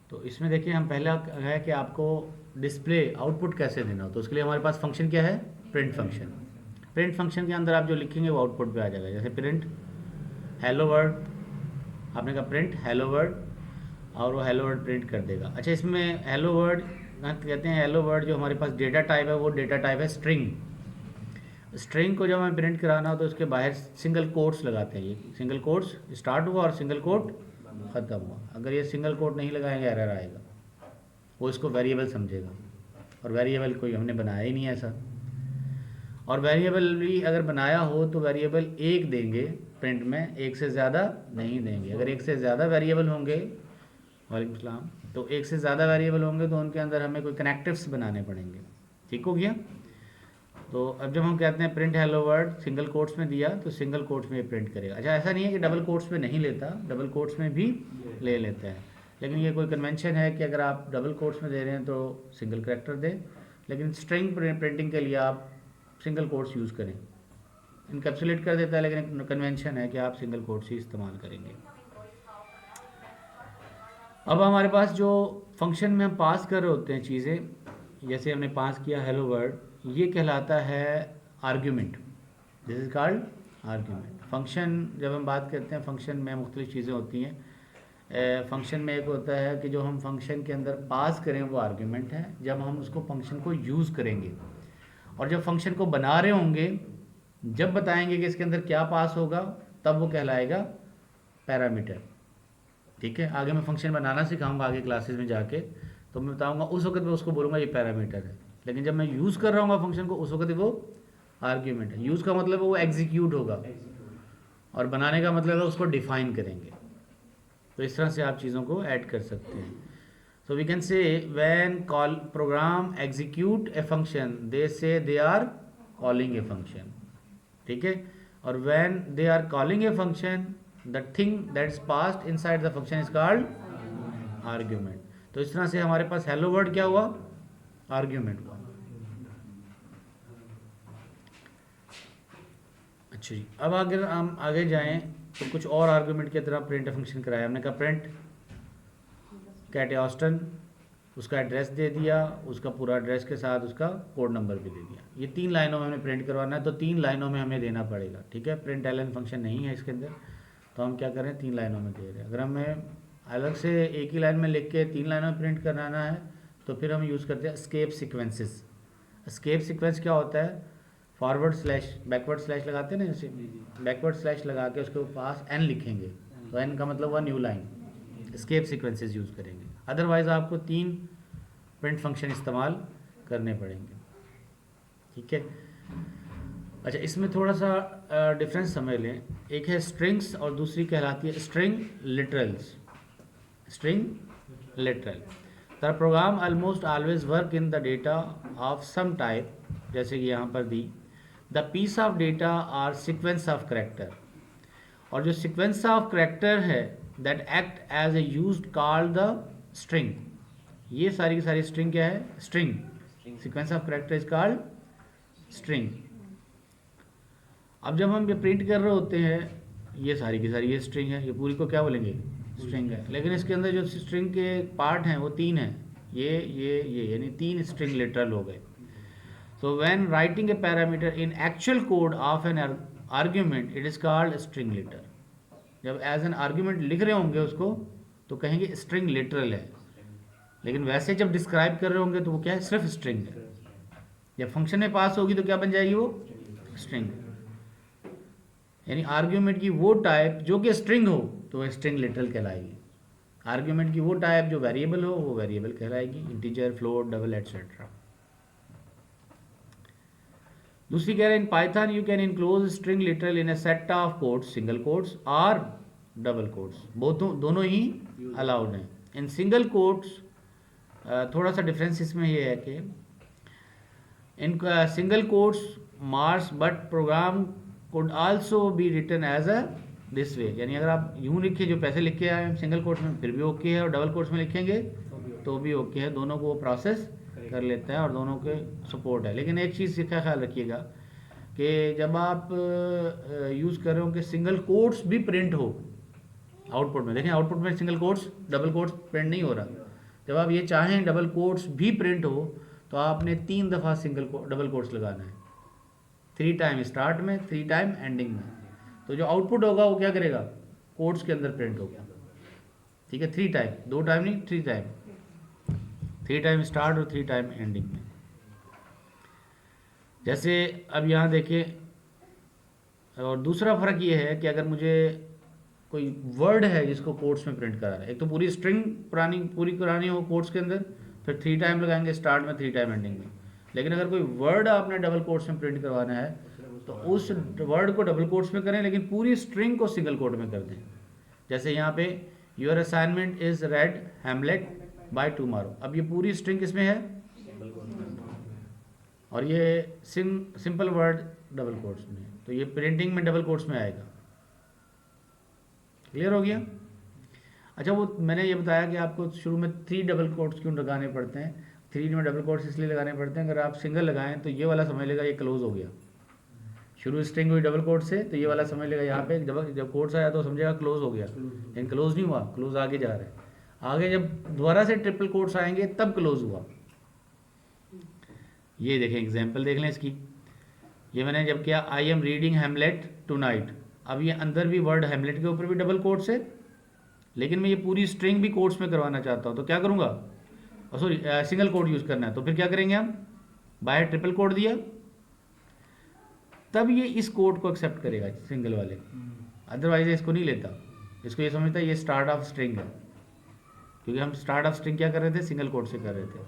तो इसमें देखिए हम पहला है कि आपको डिस्प्ले आउटपुट कैसे देना हो, तो उसके लिए हमारे पास फंक्शन क्या है, प्रिंट फंक्शन। प्रिंट फंक्शन के अंदर आप जो लिखेंगे वो आउटपुट पे आ जाएगा। जैसे प्रिंट हेलो वर्ड, आपने कहा प्रिंट हेलो वर्ड, और वो हेलो वर्ड प्रिंट कर देगा। अच्छा, इसमें हेलो वर्ड कहते हैं, हेलो वर्ड जो हमारे पास डेटा टाइप है वो डेटा टाइप है स्ट्रिंग। स्ट्रिंग को जब हमें प्रिंट कराना हो तो उसके बाहर सिंगल कोट्स लगाते हैं। ये सिंगल कोट्स स्टार्ट हुआ और सिंगल कोट ख़त्म हुआ। अगर ये सिंगल कोट नहीं लगाएंगे एरर आएगा, वो इसको वेरिएबल समझेगा, और वेरिएबल कोई हमने बनाया ही नहीं है ऐसा। और वेरिएबल भी अगर बनाया हो तो वेरिएबल एक देंगे प्रिंट में, एक से ज़्यादा नहीं देंगे। अगर एक से ज़्यादा वेरिएबल होंगे, वालेकुम सलाम, तो एक से ज़्यादा वेरिएबल होंगे तो उनके अंदर हमें कोई कनेक्टिव्स बनाने पड़ेंगे। ठीक हो गया। तो अब जब हम कहते हैं print hello word single quotes में दिया तो सिंगल कोट्स में ये प्रिंट करेगा। अच्छा, ऐसा नहीं है कि डबल कोट्स में नहीं लेता, डबल कोट्स में भी ले लेते हैं, लेकिन ये कोई कन्वेंशन है कि अगर आप डबल कोट्स में दे रहे हैं तो सिंगल करेक्टर दें, लेकिन स्ट्रिंग प्रिंटिंग के लिए आप सिंगल कोट्स यूज़ करें। इनकैप्सुलेट कर देता है, लेकिन कन्वेंशन है कि आप सिंगल कोट्स ही इस्तेमाल करेंगे। अब हमारे पास जो फंक्शन में हम पास कर रहे होते हैं चीज़ें, जैसे हमने पास किया हेलो वर्ड, ये कहलाता है argument. This is called argument. Function जब हम बात करते हैं, फंक्शन में मुख्तलिफ चीज़ें होती हैं। फंक्शन में एक होता है कि जो हम फंक्शन के अंदर पास करें वो आर्ग्यूमेंट है, जब हम उसको फंक्शन को यूज़ करेंगे। और जब फंक्शन को बना रहे होंगे, जब बताएंगे कि इसके अंदर क्या पास होगा, तब वो कहलाएगा पैरामीटर। ठीक है, आगे मैं फंक्शन बनाना सिखाऊंगा आगे क्लासेस में जाके, तो मैं बताऊंगा, उस वक्त मैं उसको बोलूँगा ये पैरामीटर है। लेकिन जब मैं यूज़ कर रहा हूँ फंक्शन को, उस वक्त वो आर्ग्यूमेंट है। यूज़ का मतलब वो एग्जीक्यूट होगा, और बनाने का मतलब है उसको डिफाइन करेंगे। तो इस तरह से आप चीज़ों को ऐड कर सकते हैं। So we can say when call program execute a function, they say they are calling a function. ठीक है, और when they are calling a function, the thing that is passed inside the function is called argument. तो इस तरह से हमारे पास hello word क्या हुआ, आर्ग्यूमेंट हुआ। अच्छा जी, अब अगर हम आगे जाएं तो कुछ और आर्गूमेंट की तरह प्रिंट फंक्शन कराया। हमने कहा प्रिंट कैट ऑस्टन, उसका एड्रेस दे दिया, उसका पूरा एड्रेस के साथ उसका कोड नंबर भी दे दिया। ये 3 लाइनों में हमें प्रिंट करवाना है, तो 3 लाइनों में हमें देना पड़ेगा। ठीक है, प्रिंट एलन फंक्शन नहीं है इसके अंदर, तो हम क्या करें, 3 लाइनों में दे रहे हैं। अगर हमें अलग से एक ही लाइन में लिख के 3 लाइनों में प्रिंट कराना है, तो फिर हम यूज़ करते हैं एस्केप सीक्वेंसेस। एस्केप सीक्वेंस क्या होता है, फॉरवर्ड स्लैश बैकवर्ड स्लैश लगाते हैं ना, जैसे बैकवर्ड स्लैश लगा के उसके पास एन लिखेंगे, तो एन का मतलब हुआ new line. Escape sequences use करेंगे, अदरवाइज़ आपको 3 प्रिंट फंक्शन इस्तेमाल करने पड़ेंगे। ठीक है। अच्छा, इसमें थोड़ा सा डिफरेंस समझ लें। एक है स्ट्रिंग्स और दूसरी कहलाती है string literals. String literal, the program almost always work in the data of some type, जैसे कि यहाँ पर दी the piece of data are sequence of character. और जो सिक्वेंस ऑफ करेक्टर है that act as a used called the string. ये सारी की सारी स्ट्रिंग क्या है, string. Sequence of character is called string. अब जब हम ये प्रिंट कर रहे होते हैं, ये सारी की सारी ये स्ट्रिंग है, ये पूरी को क्या बोलेंगे, स्ट्रिंग है। लेकिन इसके अंदर जो स्ट्रिंग के पार्ट हैं वो 3 हैं, ये यानी 3 स्ट्रिंग लिटरल हो गए। So when writing a parameter in actual code of an argument, it is called string literal. जब एज एन आर्ग्यूमेंट लिख रहे होंगे उसको तो कहेंगे स्ट्रिंग लिटरल है, लेकिन वैसे जब डिस्क्राइब कर रहे होंगे तो वो क्या है, सिर्फ स्ट्रिंग है। जब फंक्शन में पास होगी तो क्या बन जाएगी, वो स्ट्रिंग। यानी आर्ग्यूमेंट की वो टाइप जो कि स्ट्रिंग हो तो वह स्ट्रिंग लिटरल कहलाएगी। आर्ग्यूमेंट की वो टाइप जो वेरिएबल हो वो वेरिएबल कहलाएगी, इंटीजर, फ्लोट, डबल एटसेट्रा। दूसरी कह रहे हैं in Python you can enclose string literal in A set of codes, single codes और डबल कोड्स, दोनों ही अलाउड हैं। इन सिंगल कोड्स थोड़ा सा डिफरेंस इसमें ये है कि in single quotes marks but program could also be written as a this way, यानी अगर आप यूं लिखे जो पैसे लिखे आए सिंगल कोट्स में फिर भी ओके है, और डबल कोट्स में लिखेंगे तो भी ओके है, दोनों को वो प्रोसेस कर लेता है और दोनों के सपोर्ट है। लेकिन एक चीज़ का ख्याल रखिएगा कि जब आप यूज़ कर रहे हो कि सिंगल कोट्स भी प्रिंट हो आउटपुट में, देखें आउटपुट में single quotes double quotes print नहीं हो रहा, जब आप ये चाहें डबल कोट्स भी प्रिंट हो तो आपने 3 दफ़ा डबल कोट्स लगाना है, 3 टाइम स्टार्ट में, 3 टाइम एंडिंग में। तो जो आउटपुट होगा वो क्या करेगा, कोट्स के अंदर प्रिंट होगा। ठीक है, 3 टाइम, 2 टाइम नहीं, 3 टाइम, 3 टाइम स्टार्ट और 3 टाइम एंडिंग में। जैसे अब यहाँ देखिए, और दूसरा फ़र्क ये है कि अगर मुझे कोई वर्ड है जिसको कोट्स में प्रिंट करा रहा है, एक तो पूरी स्ट्रिंग पूरी करानी हो कोट्स के अंदर, फिर 3 टाइम लगाएंगे स्टार्ट में, 3 टाइम एंडिंग में। लेकिन अगर कोई वर्ड आपने डबल कोट्स में प्रिंट करवाना है तो उस वर्ड को डबल कोट्स में करें, लेकिन पूरी स्ट्रिंग को सिंगल कोट में कर दें। जैसे यहाँ पे your assignment is red Hamlet by tomorrow, अब ये पूरी स्ट्रिंग किसमें है, और ये सिंपल वर्ड डबल कोट्स में, तो ये प्रिंटिंग में डबल कोट्स में आएगा। क्लियर हो गया। अच्छा, वो मैंने ये बताया कि आपको शुरू में 3 डबल कोट्स क्यों लगाने पड़ते हैं। 3 में डबल कोट्स इसलिए लगाने पड़ते हैं, अगर आप सिंगल लगाएं तो ये वाला समझ लेगा ये क्लोज हो गया। शुरू स्ट्रिंग हुई डबल कोट से, तो ये वाला समझ लेगा यहाँ पे जब कोट्स आया तो समझेगा क्लोज हो गया, लेकिन क्लोज नहीं हुआ, क्लोज आगे जा रहा है। आगे जब दोबारा से ट्रिपल कोट्स आएंगे तब क्लोज हुआ। ये देखें, एग्जाम्पल देख लें इसकी। ये मैंने जब किया, I am reading Hamlet tonight, अब ये अंदर भी वर्ड हैमलेट के ऊपर भी डबल कोट्स है, लेकिन मैं ये पूरी स्ट्रिंग भी कोट्स में करवाना चाहता हूँ, तो क्या करूँगा, सॉरी सिंगल कोट यूज़ करना है, तो फिर क्या करेंगे हम, बाय ट्रिपल कोट दिया, तब ये इस कोड को एक्सेप्ट करेगा सिंगल वाले, अदरवाइज इसको नहीं लेता। इसको ये समझता है ये स्टार्ट ऑफ स्ट्रिंग है, क्योंकि हम स्टार्ट ऑफ स्ट्रिंग क्या कर रहे थे, सिंगल कोड से कर रहे थे।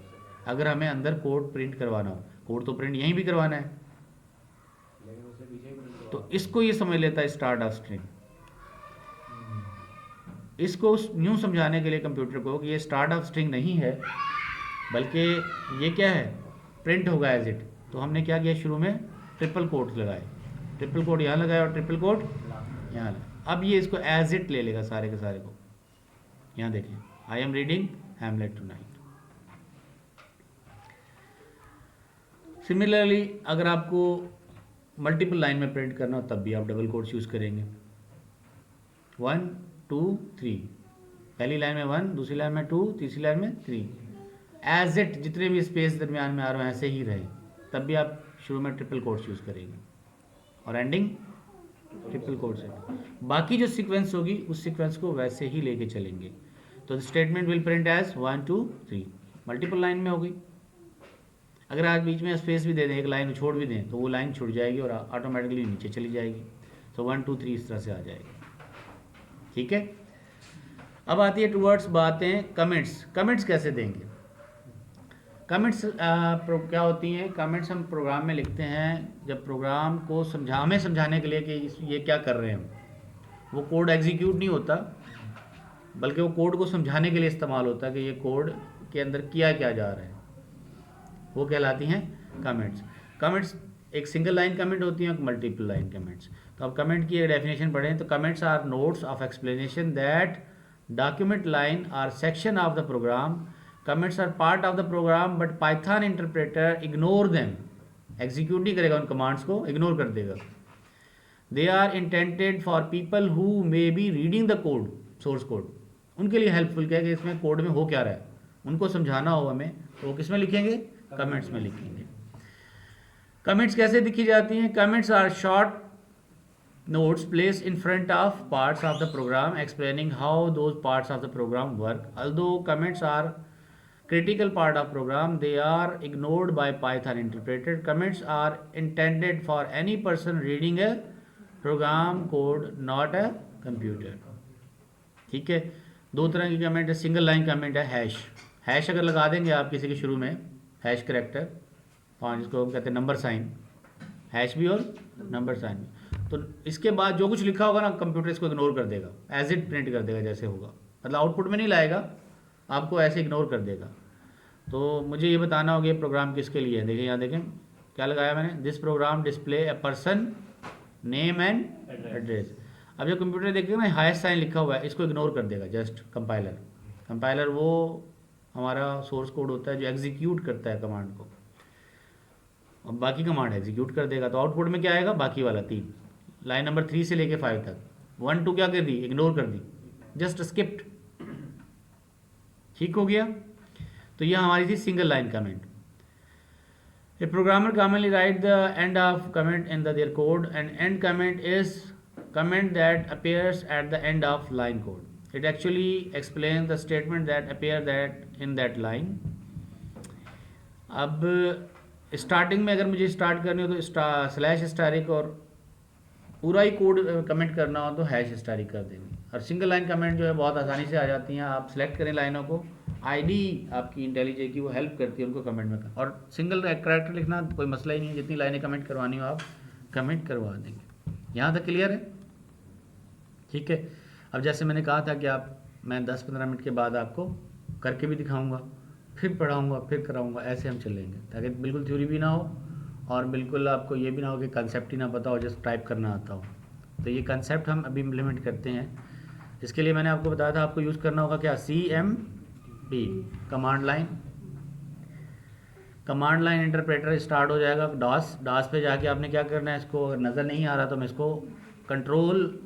अगर हमें अंदर कोड प्रिंट करवाना हो, कोड तो प्रिंट यहीं भी करवाना है, तो इसको ये समझ लेता है स्टार्ट ऑफ स्ट्रिंग। इसको यूँ समझाने के लिए कंप्यूटर को कि ये स्टार्ट ऑफ स्ट्रिंग नहीं है, बल्कि ये क्या है, प्रिंट होगा एज इट। तो हमने क्या किया, शुरू में ट्रिपल कोट लगाए, ट्रिपल कोट यहाँ लगाया और ट्रिपल कोट यहाँ लगाया। अब ये इसको एज इट ले लेगा सारे के सारे को। यहाँ देखें, I am reading Hamlet tonight. Similarly अगर आपको मल्टीपल लाइन में प्रिंट करना हो तब भी आप डबल कोट्स यूज़ करेंगे। 1 2 3, पहली लाइन में 1, दूसरी लाइन में 2, तीसरी लाइन में 3, एज इट जितने भी स्पेस दरमियान में आ रहे हैं ऐसे ही रहे, तब भी आप शुरू में ट्रिपल कोट्स यूज़ करेंगे और एंडिंग ट्रिपल कोट से। बाकी जो सीक्वेंस होगी उस सीक्वेंस को वैसे ही लेके चलेंगे। तो statement will print as 1 2 3, multiple line में होगी। अगर आज बीच में स्पेस भी दे दें, एक लाइन छोड़ भी दें, तो वो लाइन छुट जाएगी और ऑटोमेटिकली नीचे चली जाएगी। तो 1 2 3 इस तरह से आ जाएगी। ठीक है, अब आती है टूवर्ड्स बातें कमेंट्स। कमेंट्स कैसे देंगे, कमेंट्स क्या होती हैं, कमेंट्स हम प्रोग्राम में लिखते हैं जब प्रोग्राम को हमें समझाने के लिए कि ये क्या कर रहे हैं। वो कोड एग्जीक्यूट नहीं होता, बल्कि वो कोड को समझाने के लिए इस्तेमाल होता है कि ये कोड के अंदर किया क्या जा रहा है, वो कहलाती हैं कमेंट्स। कमेंट्स एक सिंगल लाइन कमेंट होती हैं, मल्टीपल लाइन कमेंट्स। तो अब कमेंट की डेफिनेशन पढ़ें तो comments are notes of explanation that document line or section of the program. Comments are part of the program but Python interpreter ignore them, execute नहीं करेगा उन कमांड्स को, इग्नोर कर देगा। They are intended for people who may be reading the code, source code, उनके लिए helpful क्या है कि इसमें कोड में हो क्या रहा है, उनको समझाना हो हमें, तो वो किस में लिखेंगे, कमेंट्स में लिखेंगे। कमेंट्स कैसे लिखी जाती हैं, comments are short notes placed in front of parts of the program explaining how those parts of the program work. Although comments are critical part of program, they are ignored by Python interpreter. Comments are intended for any person reading a program code, not a computer. ठीक है, दो तरह की comment है, single line comment है, hash अगर लगा देंगे आप किसी के शुरू में, हैश करेक्टर, और जिसको हम कहते हैं नंबर साइन, हैश भी और नंबर साइन भी, तो इसके बाद जो कुछ लिखा होगा ना कंप्यूटर इसको इग्नोर कर देगा, एज इट प्रिंट कर देगा जैसे होगा, मतलब आउटपुट में नहीं लाएगा, आपको ऐसे इग्नोर कर देगा। तो मुझे ये बताना होगा ये प्रोग्राम किसके लिए है। देखिए यहाँ देखें क्या लगाया मैंने, this program display a person name and address. अब जब कंप्यूटर देखेगा ना हाईएस्ट साइन लिखा हुआ है, इसको इग्नोर कर देगा जस्ट कंपाइलर वो हमारा सोर्स कोड होता है जो एग्जीक्यूट करता है कमांड को, और बाकी कमांड एग्जीक्यूट कर देगा। तो आउटपुट में क्या आएगा, बाकी वाला 3, लाइन नंबर 3 से लेके 5 तक, 1 2 क्या कर दी, इग्नोर कर दी, जस्ट स्किप्ड। ठीक हो गया। तो यह हमारी थी single line comment. A programmer commonly write the end of comment in their code. An end comment is comment that appears at the end of line code. It actually explains the statement that appear that in that line. अब starting में अगर मुझे start करनी हो तो slash स्टारिक, और पूरा ही code comment करना हो तो हैश स्टारिक कर देंगे। और सिंगल लाइन कमेंट जो है बहुत आसानी से आ जाती हैं। आप सेलेक्ट करें लाइनों को, आईडी आपकी इंटेलिजे की वो हेल्प करती है उनको कमेंट में और सिंगल कैरेक्टर लिखना कोई मसला ही नहीं है। जितनी लाइनें कमेंट करवानी हो आप कमेंट करवा देंगे। यहाँ तक क्लियर है? ठीक है। अब जैसे मैंने कहा था कि मैं 10-15 मिनट के बाद आपको करके भी दिखाऊंगा, फिर पढ़ाऊंगा, फिर कराऊंगा, ऐसे हम चलेंगे ताकि बिल्कुल थ्योरी भी ना हो और बिल्कुल आपको ये भी ना हो कि कंसेप्ट ही ना पता हो, जस्ट टाइप करना आता हो। तो ये कंसेप्ट हम अभी इम्प्लीमेंट करते हैं। इसके लिए मैंने आपको बताया था आपको यूज़ करना होगा क्या, CMP command line. Command line interpreter start हो जाएगा डास पे जाके आपने क्या करना है, इसको अगर नज़र नहीं आ रहा तो मैं इसको कंट्रोल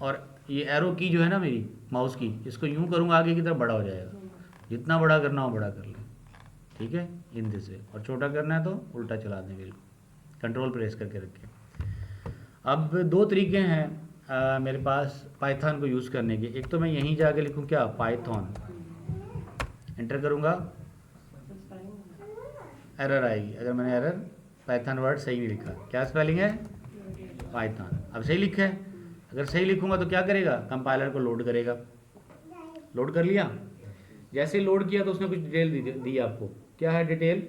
और ये एरो की जो है ना मेरी माउस की, इसको यूँ करूँगा आगे की तरफ बड़ा हो जाएगा। जितना बड़ा करना हो बड़ा कर लें, ठीक है, इन दिस वे। और छोटा करना है तो उल्टा चला दें, बिल्कुल कंट्रोल प्रेस करके रखें। अब 2 तरीके हैं मेरे पास पाइथन को यूज़ करने के। एक तो मैं यहीं जाके लिखूँ क्या, पाइथन, एंटर करूँगा, एरर आएगी अगर मैंने एरर पाइथन वर्ड सही नहीं लिखा। क्या स्पेलिंग है, पाइथन। अब सही लिखा है, अगर सही लिखूँगा तो क्या करेगा, कंपाइलर को लोड करेगा। लोड कर लिया, जैसे लोड किया तो उसने कुछ डिटेल दी आपको। क्या है डिटेल,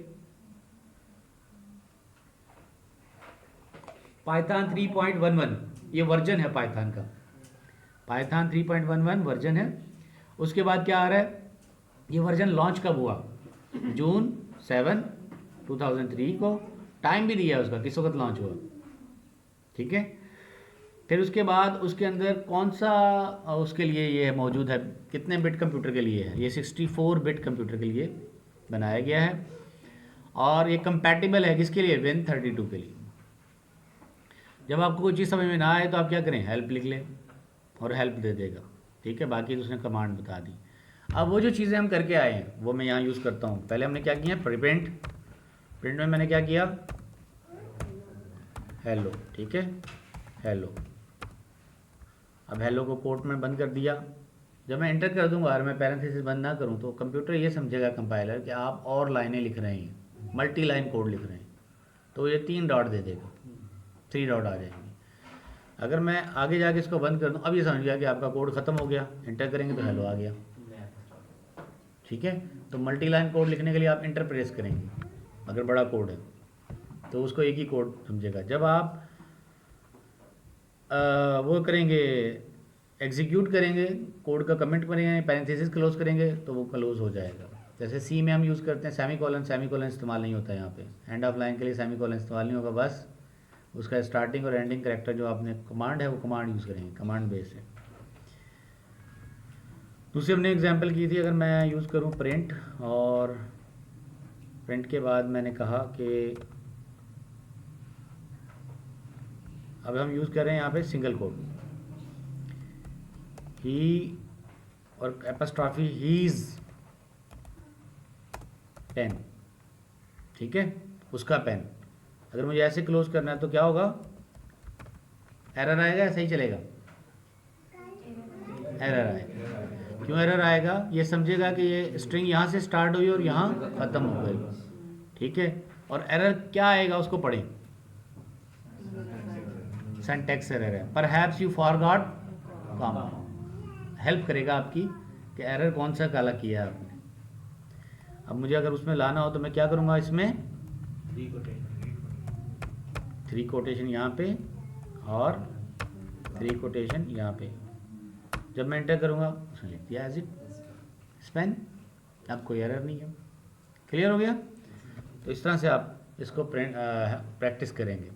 पाइथन 3.11 ये वर्जन है पाइथन का। पाइथन 3.11 वर्जन है। उसके बाद क्या आ रहा है, ये वर्जन लॉन्च कब हुआ, जून 7, 2003 को। टाइम भी दिया है उसका, किस वक्त लॉन्च हुआ, ठीक है। फिर उसके बाद उसके अंदर कौन सा उसके लिए ये मौजूद है, कितने बिट कंप्यूटर के लिए है, ये 64 बिट कंप्यूटर के लिए बनाया गया है। और ये कंपैटिबल है किसके लिए, Win32 के लिए। जब आपको कोई चीज़ समझ में ना आए तो आप क्या करें, हेल्प लिख लें और हेल्प दे देगा, ठीक है। बाकी तो उसने कमांड बता दी। अब वो जो चीज़ें हम करके आए हैं वो मैं यहाँ यूज़ करता हूँ। पहले हमने क्या किया, प्रिंट में मैंने क्या किया, हेलो, ठीक है, हेलो। अब हेलो को कोट में बंद कर दिया। जब मैं एंटर कर दूंगा और मैं पैरेंथेसिस बंद ना करूं तो कंप्यूटर ये समझेगा, कंपाइलर, कि आप और लाइनें लिख रहे हैं, मल्टी लाइन कोड लिख रहे हैं, तो ये 3 डॉट दे देगा, 3 डॉट आ जाएंगे। अगर मैं आगे जाके इसको बंद कर दूं, अब ये समझ गया कि आपका कोड ख़त्म हो गया। एंटर करेंगे तो हेलो आ गया, ठीक है। तो मल्टी लाइन कोड लिखने के लिए आप एंटर प्रेस करेंगे, अगर बड़ा कोड है तो उसको एक ही कोड समझेगा। जब आप वो करेंगे, एग्जीक्यूट करेंगे, कोड का कमेंट करेंगे, पैरेंथेसिस क्लोज करेंगे तो वो क्लोज हो जाएगा। जैसे सी में हम यूज़ करते हैं सेमी कॉलन इस्तेमाल नहीं होता है यहाँ पे। एंड ऑफ लाइन के लिए सेमी कॉलन इस्तेमाल नहीं होगा, बस उसका स्टार्टिंग और एंडिंग करेक्टर जो आपने कमांड है वो कमांड यूज़ करेंगे, कमांड बेस है। दूसरी हमने एग्जाम्पल की थी, अगर मैं यूज़ करूँ प्रिंट, और प्रिंट के बाद मैंने कहा कि अब हम यूज़ कर रहे हैं यहाँ पे सिंगल कोड, ही और एपस्ट्रॉफी हीज़ पेन, ठीक है, उसका पेन। अगर मुझे ऐसे क्लोज करना है तो क्या होगा, एरर आएगा या सही चलेगा, एरर आएगा। क्यों एरर आएगा, ये समझेगा कि ये स्ट्रिंग यहाँ से स्टार्ट हुई और यहाँ ख़त्म हो गई, ठीक है। और एरर क्या आएगा उसको पढ़ें, सिंटैक्स एरर है, perhaps you forgot comma, help करेगा आपकी कि एरर कौन सा काला किया है आपने। अब मुझे अगर उसमें लाना हो तो मैं क्या करूँगा, इसमें 3 कोटेशन यहाँ पे और 3 कोटेशन यहाँ पे। जब मैं एंटर करूँगा उसने लिख दिया एज इट स्पेन, अब कोई एरर नहीं है। क्लियर हो गया? तो इस तरह से आप इसको प्रैक्टिस करेंगे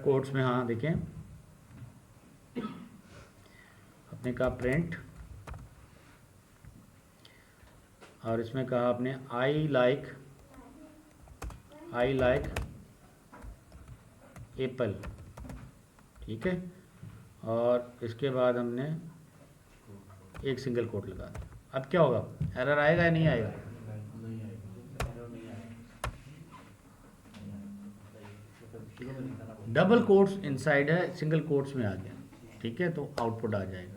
कोड्स में। हाँ देखें, आपने कहा प्रिंट और इसमें कहा आपने आई लाइक एप्पल, ठीक है। और इसके बाद हमने एक सिंगल कोट लगा दिया। अब क्या होगा, एरर आएगा या नहीं आएगा? डबल कोट्स इनसाइड है, सिंगल कोट्स में आ गया, ठीक है, तो आउटपुट आ जाएगा।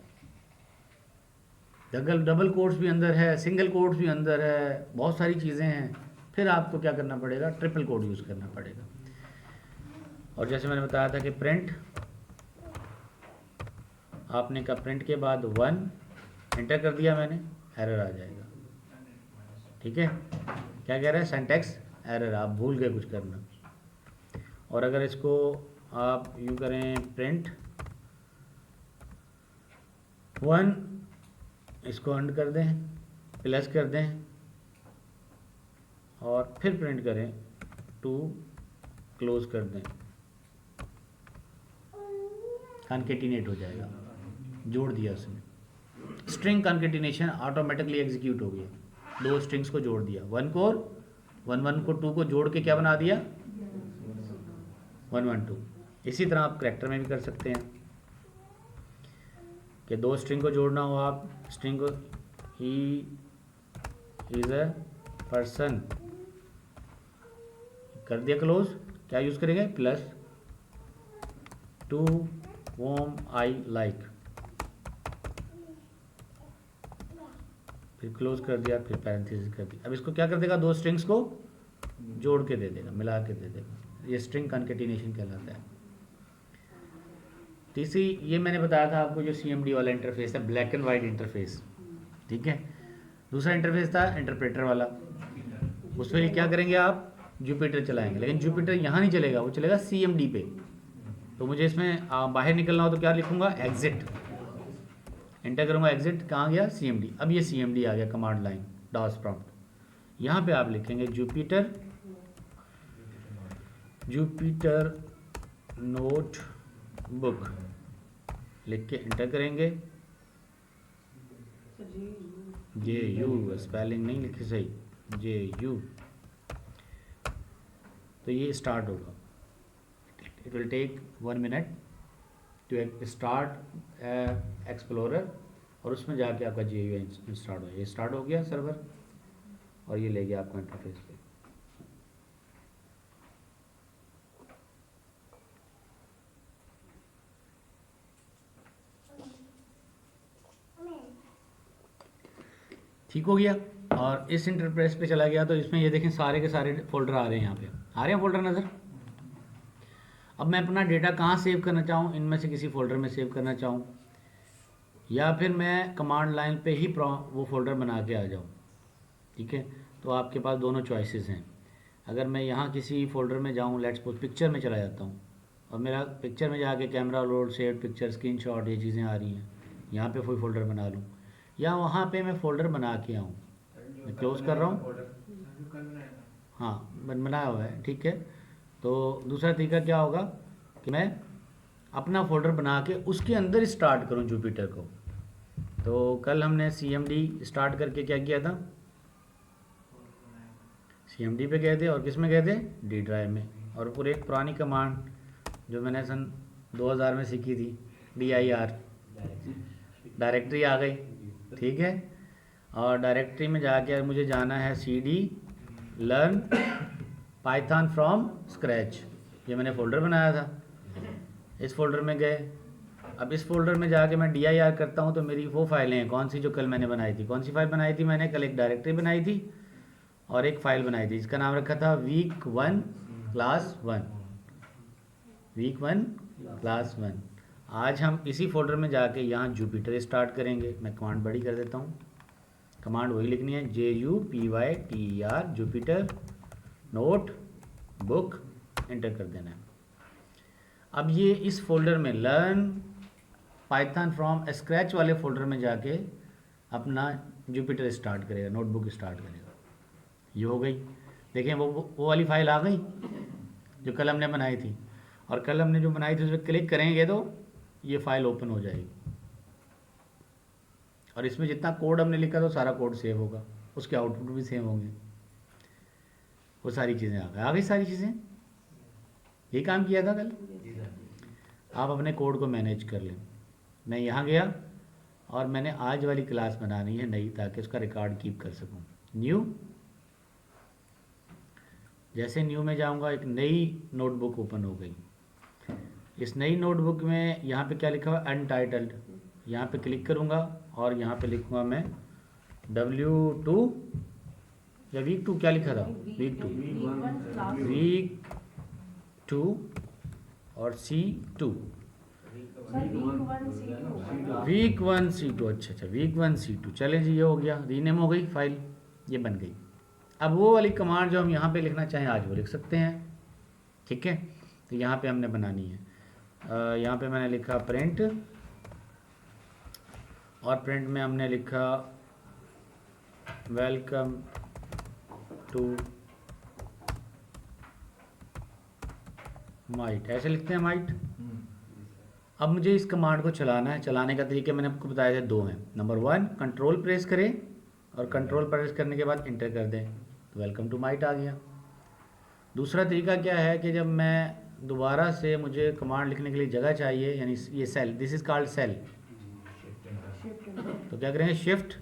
डबल कोट्स भी अंदर है, सिंगल कोट्स भी अंदर है, बहुत सारी चीज़ें हैं। फिर आपको क्या करना पड़ेगा, ट्रिपल कोट यूज़ करना पड़ेगा। और जैसे मैंने बताया था कि प्रिंट, आपने का प्रिंट के बाद 1 एंटर कर दिया मैंने, एरर आ जाएगा, ठीक है। क्या कह रहा है, सिंटैक्स एरर, आप भूल गए कुछ करना। और अगर इसको आप यूँ करें प्रिंट 1, इसको अंड कर दें, प्लस कर दें और फिर प्रिंट करें 2, क्लोज कर दें, कॉन्केटिनेट हो जाएगा, जोड़ दिया उसने। स्ट्रिंग कॉन्केटिनेशन ऑटोमेटिकली एग्जीक्यूट हो गया, 2 स्ट्रिंग्स को जोड़ दिया, 1 को 1 को 2 को जोड़ के क्या बना दिया, 112। इसी तरह आप करैक्टर में भी कर सकते हैं कि 2 स्ट्रिंग को जोड़ना हो, आप स्ट्रिंग को ही इज़ अ पर्सन कर दिया, क्लोज, क्या यूज़ करेंगे, प्लस 2 whom I like, फिर क्लोज कर दिया, फिर पैरेंथेसिस कर दिया। अब इसको क्या कर देगा, 2 स्ट्रिंग्स को जोड़ के दे देगा, मिला के दे देगा, ये स्ट्रिंग कॉन्केटिनेशन कहलाता है। तीसरी, ये मैंने बताया था आपको, जो CMD वाला इंटरफेस है, ब्लैक एंड वाइट इंटरफेस, ठीक है। दूसरा इंटरफेस था इंटरप्रेटर वाला, उसमें क्या करेंगे आप, जुपिटर चलाएंगे, लेकिन जुपिटर यहाँ नहीं चलेगा, वो चलेगा CMD पे। तो मुझे इसमें बाहर निकलना हो तो क्या लिखूँगा, एग्जिट, एंटर करूँगा, एग्जिट, कहाँ गया, CMD। अब ये CMD आ गया, कमांड लाइन डॉस प्रॉम्प्ट। यहाँ पे आप लिखेंगे जुपिटर नोट बुक, लिख के एंटर करेंगे, JU, स्पेलिंग नहीं लिखी सही, JU, तो ये स्टार्ट होगा। It will take 1 minute to start explorer, और उसमें जाके आपका JU स्टार्ट हो, ये स्टार्ट हो गया सर्वर, और ये ले गया आपको इंटरफेस पे। ठीक हो गया, और इस इंटरफेस पे चला गया, तो इसमें ये देखें सारे के सारे फोल्डर आ रहे हैं, यहाँ पे आ रहे हैं फोल्डर नज़र। अब मैं अपना डेटा कहाँ सेव करना चाहूँ, इनमें से किसी फोल्डर में सेव करना चाहूँ, या फिर मैं कमांड लाइन पे ही वो फोल्डर बना के आ जाऊँ, ठीक है। तो आपके पास दोनों चॉइसेस हैं। अगर मैं यहाँ किसी फोल्डर में जाऊँ, लेट्स सपोज पिक्चर में चला जाता हूँ, और मेरा पिक्चर में जाके camera roll, save picture, screenshot, ये चीज़ें आ रही हैं, यहाँ पे कोई फोल्डर बना लूँ, या वहाँ पे मैं फ़ोल्डर बना के आऊँ, मैं क्लोज़ कर रहा हूँ, हाँ बनाया हुआ है, ठीक है। तो दूसरा तरीका क्या होगा कि मैं अपना फ़ोल्डर बना के उसके अंदर स्टार्ट करूँ जुपिटर को। तो कल हमने CMD स्टार्ट करके क्या किया था, CMD पे गए थे, और किस में गए थे, D ड्राइव में, और पूरे एक पुरानी कमांड जो मैंने सन 2000 में सीखी थी, dir, डायरेक्टरी आ गई, ठीक है। और डायरेक्टरी में जाके मुझे जाना है CD learn Python from scratch, ये मैंने फ़ोल्डर बनाया था, इस फोल्डर में गए। अब इस फोल्डर में जाके मैं dir करता हूँ, तो मेरी वो फाइलें हैं, कौन सी, जो कल मैंने बनाई थी। कौन सी फाइल बनाई थी मैंने, कल एक डायरेक्टरी बनाई थी और एक फ़ाइल बनाई थी, जिसका नाम रखा था week 1 class 1, week 1 class 1। आज हम इसी फोल्डर में जाके यहाँ जुपिटर स्टार्ट करेंगे। मैं कमांड बड़ी कर देता हूँ, कमांड वही लिखनी है, JUPYTER, Jupiter note book, enter कर देना है। अब ये इस फोल्डर में लर्न पाइथन फ्रॉम स्क्रैच वाले फोल्डर में जाके अपना जुपिटर स्टार्ट करेगा, नोटबुक स्टार्ट करेगा। ये हो गई, देखें वो वाली फाइल आ गई जो कल हमने बनाई थी, और कल हमने जो बनाई थी उस पर क्लिक करेंगे तो ये फाइल ओपन हो जाएगी, और इसमें जितना कोड हमने लिखा था सारा कोड सेव होगा, उसके आउटपुट भी सेव होंगे, वो सारी चीज़ें आ गई सारी चीज़ें। ये काम किया था कल। आप अपने कोड को मैनेज कर लें। मैं यहाँ गया और मैंने आज वाली क्लास बनानी है नई, ताकि उसका रिकॉर्ड कीप कर सकूं। न्यू, जैसे न्यू में जाऊंगा एक नई नोटबुक ओपन हो गई। इस नई नोटबुक में यहाँ पे क्या लिखा हुआ है, अनटाइटल्ड। यहाँ पे क्लिक करूँगा और यहाँ पे लिखूँगा मैं W2 या वीक 2, क्या लिखा था, वीक 2 और C2, वीक 1 C2। अच्छा, वीक 1 C2। चले जी, ये हो गया, रीनेम हो गई फाइल, ये बन गई। अब वो वाली कमांड जो हम यहाँ पे लिखना चाहें आज वो लिख सकते हैं, ठीक है। तो यहाँ पे हमने बनानी है, यहाँ पे मैंने लिखा प्रिंट, और प्रिंट में हमने लिखा वेलकम टू माइट, ऐसे लिखते हैं माइट। अब मुझे इस कमांड को चलाना है। चलाने का तरीके मैंने आपको बताया थे, दो हैं। नंबर 1, कंट्रोल प्रेस करें और कंट्रोल प्रेस करने के बाद इंटर कर दें, तो वेलकम टू माइट आ गया। दूसरा तरीका क्या है कि जब मैं दोबारा से मुझे कमांड लिखने के लिए जगह चाहिए, यानी ये cell, this is called cell, तो क्या करेंगे, शिफ्ट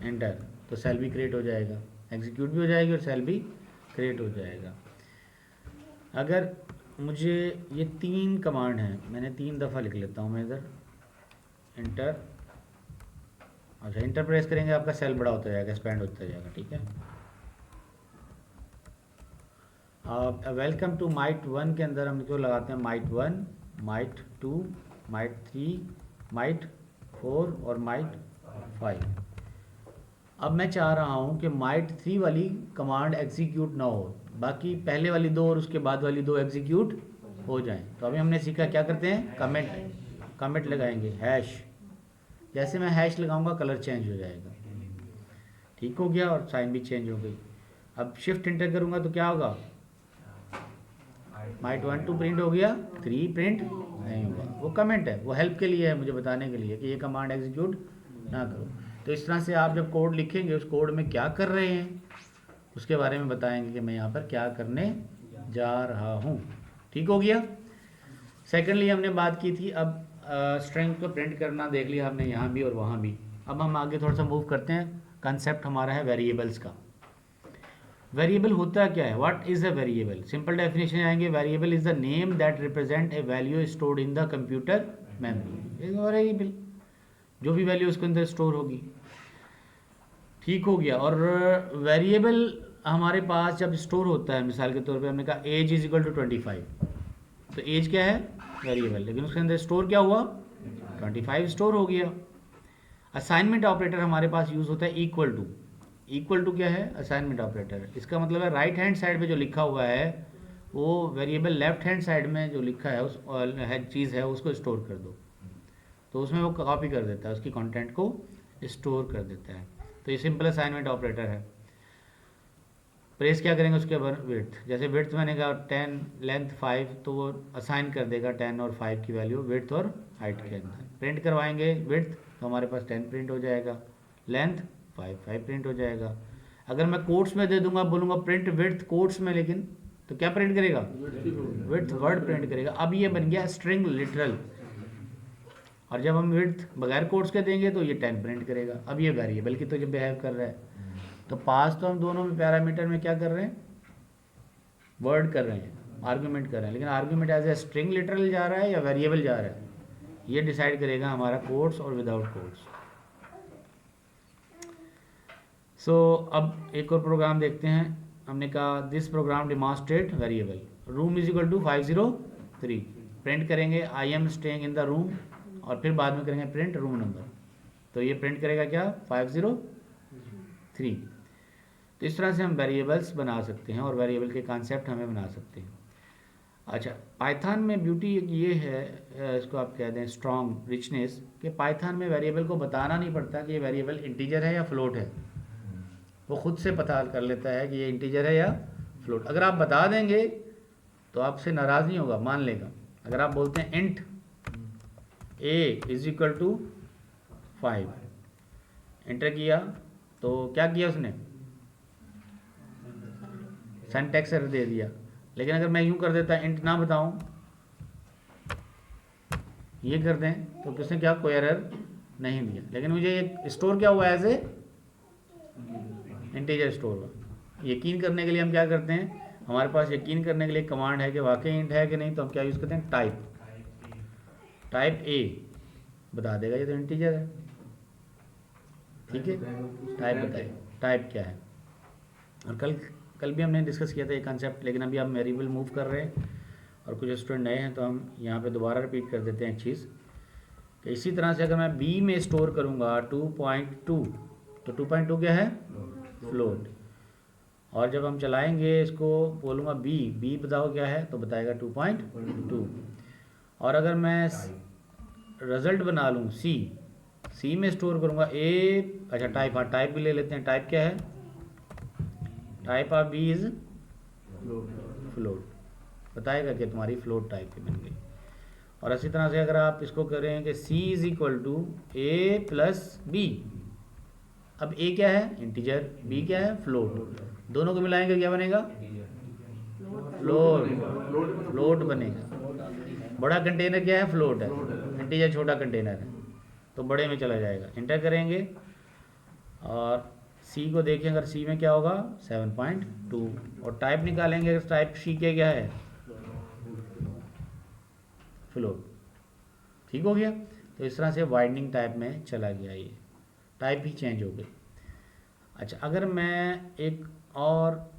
एंटर, तो सेल भी क्रिएट हो जाएगा, एग्जीक्यूट भी हो जाएगी और सेल भी क्रिएट हो जाएगा। अगर मुझे ये 3 कमांड हैं, मैंने 3 दफ़ा लिख लेता हूँ मैं इधर, इंटर, अच्छा इंटर प्रेस करेंगे आपका सेल बड़ा होता जाएगा, एक्सपेंड होता जाएगा, ठीक है। वेलकम टू माइट 1 के अंदर हम इसको लगाते हैं माइट 1, माइट 2, माइट 3, माइट 4 और माइट 5। अब मैं चाह रहा हूँ कि माइट 3 वाली कमांड एग्जीक्यूट ना हो, बाकी पहले वाली 2 और उसके बाद वाली 2 एग्जीक्यूट हो जाएं। तो अभी हमने सीखा क्या करते हैं, कमेंट लगाएंगे, हैश, जैसे मैं हैश लगाऊंगा कलर चेंज हो जाएगा, ठीक हो गया, और साइन भी चेंज हो गई। अब शिफ्ट इंटर करूँगा तो क्या होगा, माइट 1 2 प्रिंट हो गया, 3 प्रिंट नहीं हुआ। वो कमेंट है, वो हेल्प के लिए है, मुझे बताने के लिए कि ये कमांड एग्जीक्यूट ना करो। तो इस तरह से आप जब कोड लिखेंगे, उस कोड में क्या कर रहे हैं उसके बारे में बताएंगे कि मैं यहाँ पर क्या करने जा रहा हूँ, ठीक हो गया। सेकेंडली हमने बात की थी, अब स्ट्रिंग को प्रिंट करना देख लिया हमने यहाँ भी और वहाँ भी। अब हम आगे थोड़ा सा मूव करते हैं। कंसेप्ट हमारा है वेरिएबल्स का। वेरिएबल होता क्या है, what is a variable, simple definition आएंगे, variable is the name that represent a value stored in the computer memory. Variable जो भी वैल्यू उसके अंदर स्टोर होगी, ठीक हो गया। और वेरिएबल हमारे पास जब स्टोर होता है, मिसाल के तौर पे हमने कहा एज इज इक्वल टू 25, तो एज क्या है, वेरिएबल, लेकिन उसके अंदर स्टोर क्या हुआ, 25 स्टोर हो गया। असाइनमेंट ऑपरेटर हमारे पास यूज़ होता है इक्वल टू। इक्वल टू क्या है, असाइनमेंट ऑपरेटर। इसका मतलब है राइट हैंड साइड पे जो लिखा हुआ है वो वेरिएबल लेफ्ट हैंड साइड में जो लिखा है उस चीज़ है उसको स्टोर कर दो, तो उसमें वो कॉपी कर देता है, उसकी कंटेंट को स्टोर कर देता है। तो ये सिंपल असाइनमेंट ऑपरेटर है। प्रेस क्या करेंगे उसके बाद विड्थ, जैसे विड्थ मैंने कहा 10, लेंथ 5, तो वो असाइन कर देगा 10 और 5 की वैल्यू विड्थ और हाइट के अंदर। प्रिंट करवाएंगे विड्थ तो हमारे पास 10 प्रिंट हो जाएगा, लेंथ 5 प्रिंट हो जाएगा। अगर मैं कोट्स में दे दूंगा, बोलूँगा प्रिंट विड्थ कोट्स में, लेकिन तो क्या प्रिंट करेगा, विड्थ वर्ड प्रिंट करेगा। अब ये बन गया स्ट्रिंग लिटरल। और जब हम विड्थ बगैर कोट्स के देंगे तो ये 10 प्रिंट करेगा। अब ये वेरिएबल की तो जब बिहेव कर रहा है, तो पास तो हम दोनों में पैरामीटर में क्या कर रहे हैं, वर्ड कर रहे हैं, आर्गूमेंट कर रहे हैं, लेकिन argument as a string literal जा रहा है या वेरिएबल जा रहा है, ये डिसाइड करेगा हमारा कोट्स और विदाउट कोट्स। सो अब एक और प्रोग्राम देखते हैं। हमने कहा this program demonstrate variable room is equal to 503, print करेंगे I am staying in the room, और फिर बाद में करेंगे प्रिंट रूम नंबर, तो ये प्रिंट करेगा क्या, 503। तो इस तरह से हम वेरिएबल्स बना सकते हैं और वेरिएबल के कॉन्सेप्ट हमें बना सकते हैं। अच्छा, पाइथन में ब्यूटी ये है, इसको आप कह दें स्ट्रॉन्ग रिचनेस, कि पाइथन में वेरिएबल को बताना नहीं पड़ता कि ये वेरिएबल इंटीजर है या फ्लोट है, वो खुद से पता कर लेता है कि ये इंटीजर है या फ्लोट। अगर आप बता देंगे तो आपसे नाराज़ नहीं होगा, मान लेगा। अगर आप बोलते हैं int a is equal to 5, enter किया तो क्या किया उसने, सिंटैक्स एरर दे दिया। लेकिन अगर मैं यूं कर देता इंट ना बताऊं, ये कर दें, तो किसने क्या, कोई एरर नहीं दिया, लेकिन मुझे एक स्टोर क्या हुआ एज ए इंटीजर स्टोर हुआ। यकीन करने के लिए हम क्या करते हैं, हमारे पास यकीन करने के लिए कमांड है कि वाकई इंट है कि नहीं, तो हम क्या यूज़ करते हैं, टाइप ए बता देगा ये तो इंटीजर है। ठीक है, टाइप बताइए टाइप क्या है। और कल भी हमने डिस्कस किया था ये कंसेप्ट, लेकिन अभी हम वेरिएबल मूव कर रहे हैं और कुछ स्टूडेंट नए हैं तो हम यहाँ पे दोबारा रिपीट कर देते हैं एक चीज़ कि इसी तरह से अगर मैं बी में स्टोर करूँगा 2.2, तो 2.2 क्या है, फ्लोट। और जब हम चलाएंगे इसको, बोलूँगा बी बताओ क्या है, तो बताएगा 2.2। और अगर मैं रिजल्ट बना लूँ सी में स्टोर करूँगा ए, अच्छा टाइप, हाँ टाइप भी ले लेते हैं। टाइप क्या है, type of b is float, बताएगा कि तुम्हारी फ्लोट टाइप की बन गई। और इसी तरह से अगर आप इसको करें कि C is equal to A plus B, अब ए क्या है, इंटीजर, बी क्या है, फ्लोट, दोनों को मिलाएंगे क्या बनेगा, फ्लोट बनेगा। बड़ा कंटेनर क्या है, फ्लोट है, इंटीजर छोटा कंटेनर है, तो बड़े में चला जाएगा। इंटर करेंगे और सी को देखें, अगर सी में क्या होगा 7.2, और टाइप निकालेंगे, अगर टाइप सी के क्या है, फ्लोट। ठीक हो गया। तो इस तरह से वाइडनिंग टाइप में चला गया, ये टाइप ही चेंज हो गई। अच्छा, अगर मैं एक और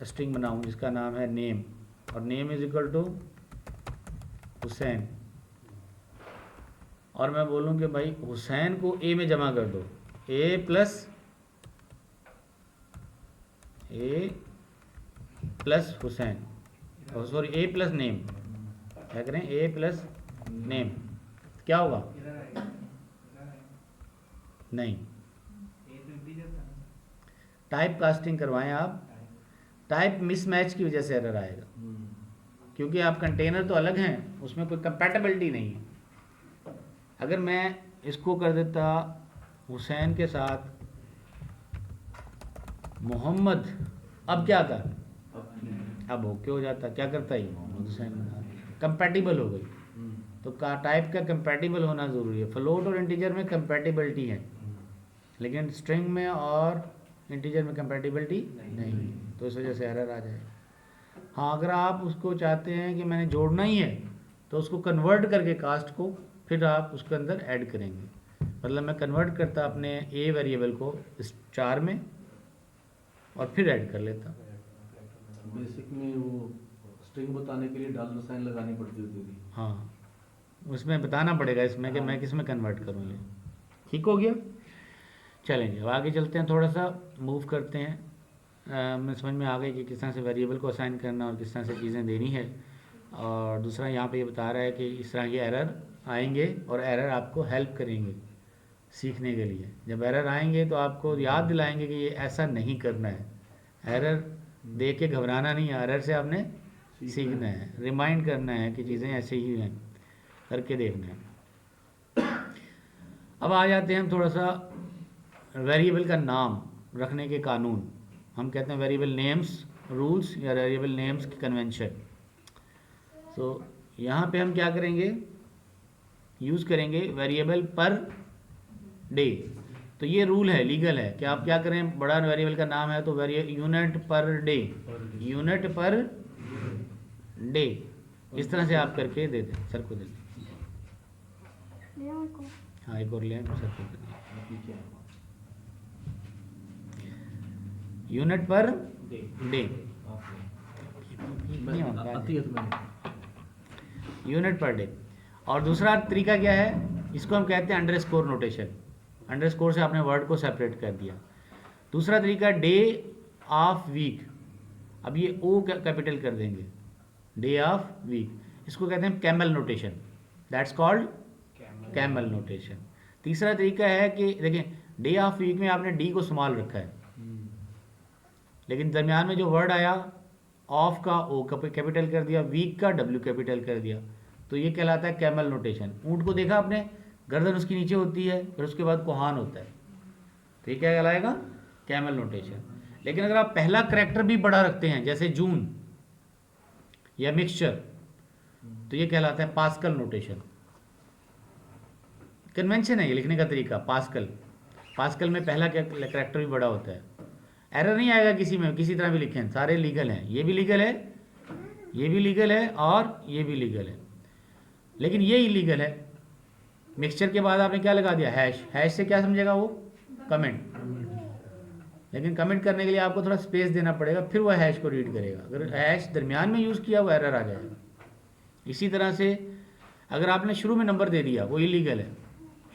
स्ट्रिंग बनाऊं जिसका नाम है नेम, और name is equal to Hussain, और मैं बोलूं कि भाई हुसैन को ए में जमा कर दो, ए प्लस हुसैन, सॉरी ए प्लस नेम, क्या करें, ए प्लस नेम, क्या होगा, नहीं, टाइप कास्टिंग करवाएं आप, टाइप मिसमैच की वजह से एरर आएगा, क्योंकि आप कंटेनर तो अलग हैं, उसमें कोई कंपैटिबिलिटी नहीं है। अगर मैं इसको कर देता हुसैन के साथ मोहम्मद, अब क्या था, अब ओके हो जाता, क्या करता ही मोहम्मद हुसैन, कंपैटिबल हो गई। तो का टाइप का कंपैटिबल होना ज़रूरी है। फ्लोट और इंटीजर में कंपैटिबिलिटी है, लेकिन स्ट्रिंग में और इंटीजर में कंपैटिबिलिटी नहीं, तो इस वजह से एरर आ जाए। हाँ, अगर आप उसको चाहते हैं कि मैंने जोड़ना ही है, तो उसको कन्वर्ट करके कास्ट को फिर आप उसके अंदर ऐड करेंगे। मतलब मैं कन्वर्ट करता अपने ए वेरिएबल को इस 4 में और फिर ऐड कर लेता। बेसिक में वो स्ट्रिंग बताने के लिए डॉलर साइन लगानी पड़ती होती थी। हाँ, उसमें बताना पड़ेगा इसमें कि मैं किस में कन्वर्ट करूँ ये। ठीक हो गया। चलेंगे अब आगे चलते हैं, थोड़ा सा मूव करते हैं। मैं समझ में आ गई कि किस तरह से वेरिएबल को असाइन करना और किस तरह से चीज़ें देनी है। और दूसरा यहाँ पे ये बता रहा है कि इस तरह के एरर आएंगे और एरर आपको हेल्प करेंगे सीखने के लिए। जब एरर आएंगे तो आपको याद दिलाएंगे कि ये ऐसा नहीं करना है। एरर देख के घबराना नहीं है, एरर से आपने सीखना है, रिमाइंड करना है कि चीज़ें ऐसे ही हैं, करके देखना है। अब आ जाते हैं हम थोड़ा सा वेरिएबल का नाम रखने के कानून। हम कहते हैं वेरिएबल नेम्स रूल्स या वेरिएबल नेम्स की कन्वेंशन। तो यहाँ पे हम क्या करेंगे, यूज़ करेंगे वेरिएबल पर डे। तो ये रूल है, लीगल है कि आप क्या करें, बड़ा वेरिएबल का नाम है तो unit per day, unit per day, इस तरह से आप करके दे दें। सर को दे दें, हाँ एक और ले आए सर को दे दें। Unit per day, unit per day. और दूसरा तरीका क्या है, इसको हम कहते हैं अंडरस्कोर नोटेशन। अंडरस्कोर से आपने वर्ड को सेपरेट कर दिया। दूसरा तरीका डे ऑफ वीक, अब ये ओ कैपिटल कर देंगे, डे ऑफ वीक, इसको कहते हैं camel notation, that's called camel notation. तीसरा तरीका है कि देखें, डे ऑफ वीक में आपने डी को स्मॉल रखा है, लेकिन दरमियान में जो वर्ड आया, ऑफ का ओ कैपिटल कर दिया, वीक का डब्ल्यू कैपिटल कर दिया, तो ये कहलाता है कैमल नोटेशन। ऊँट को देखा आपने, गर्दन उसकी नीचे होती है, फिर उसके बाद कोहान होता है, तो ये क्या कहलाएगा, कैमल नोटेशन। लेकिन अगर आप पहला करैक्टर भी बड़ा रखते हैं, जैसे जून या मिक्सचर, तो ये कहलाता है पास्कल नोटेशन। कन्वेंशन है ये लिखने का तरीका। पास्कल में पहला कैरेक्टर भी बड़ा होता है। एरर नहीं आएगा किसी में, किसी तरह भी लिखें, सारे लीगल हैं। ये भी लीगल है, ये भी लीगल है और ये भी लीगल है, लेकिन ये इलीगल है। मिक्सचर के बाद आपने क्या लगा दिया, हैश। हैश से क्या समझेगा वो, कमेंट। लेकिन कमेंट करने के लिए आपको थोड़ा स्पेस देना पड़ेगा, फिर वह हैश को रीड करेगा। अगर हैश दरमियान में यूज़ किया वो एरर आ जाएगा। इसी तरह से अगर आपने शुरू में नंबर दे दिया वो इलीगल है।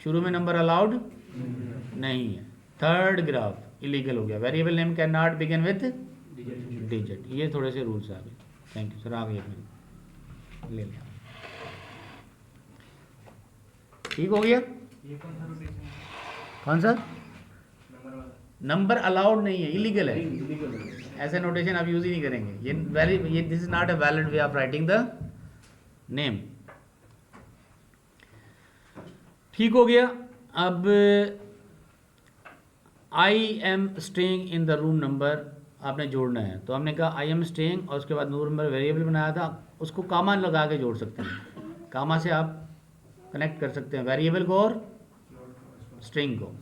शुरू में नंबर अलाउड नहीं है। थर्ड ग्राफ इलीगल हो गया। Variable name can not begin with digit. ये थोड़े से रूल्स आ गए। थैंक यू सर, आ गए अपने ले लिया। ठीक हो गया। कौन सा नंबर अलाउड नहीं है, इलीगल है। ऐसे नोटेशन आप यूज ही नहीं करेंगे। ये this is not a valid way of writing the name. ठीक हो गया। अब आई am staying in the room number आपने जोड़ना है, तो हमने कहा आई एम स्टेइंग और उसके बाद रूम नंबर वेरिएबल बनाया था, उसको कामा लगा के जोड़ सकते हैं। कामा से आप कनेक्ट कर सकते हैं वेरिएबल को और स्ट्रिंग को।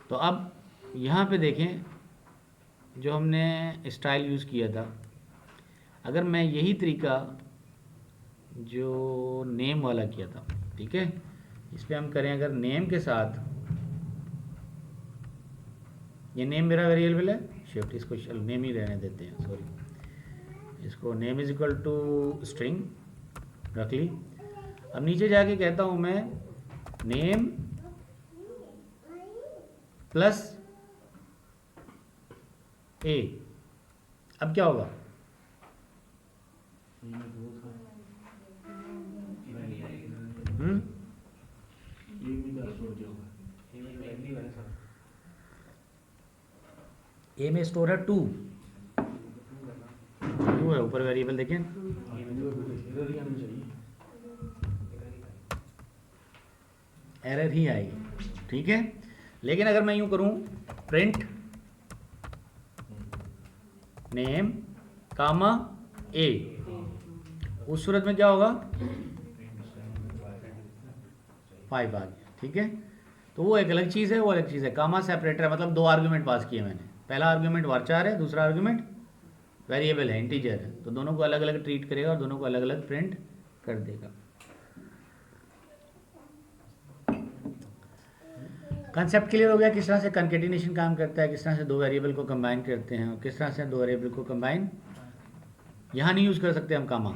तो अब यहाँ पे देखें जो हमने स्टाइल यूज़ किया था, अगर मैं यही तरीका जो नेम वाला किया था, ठीक है, इस पर हम करें अगर नेम के साथ, ये नेम मेरा वेरिएबल है, शिफ्ट इसको नेम ही रहने देते हैं, सॉरी, इसको name is equal to string रख ली। अब नीचे जाके कहता हूँ मैं नेम प्लस ए। अब क्या होगा, ए में स्टोर है 2 है ऊपर वेरिएबल देखें, एरर ही आएगी, ठीक है। लेकिन अगर मैं यूं करूं प्रिंट नेम कामा ए, उस सूरत में क्या होगा, 5 आ गया, ठीक है। तो वो एक अलग चीज़ है, वो अलग चीज़ है। कामा सेपरेटर है, मतलब 2 आर्गुमेंट पास किए मैंने। पहला आर्गुमेंट varchar है, दूसरा आर्गुमेंट वेरिएबल है, इंटीजर है, तो दोनों को अलग अलग ट्रीट करेगा और दोनों को अलग अलग प्रिंट कर देगा। कंसेप्ट क्लियर हो गया किस तरह से कंकेटिनेशन काम करता है, किस तरह से 2 वेरिएबल को कंबाइन करते हैं और किस तरह से 2 वेरिएबल को कंबाइन। यहाँ नहीं यूज़ कर सकते हम कामा,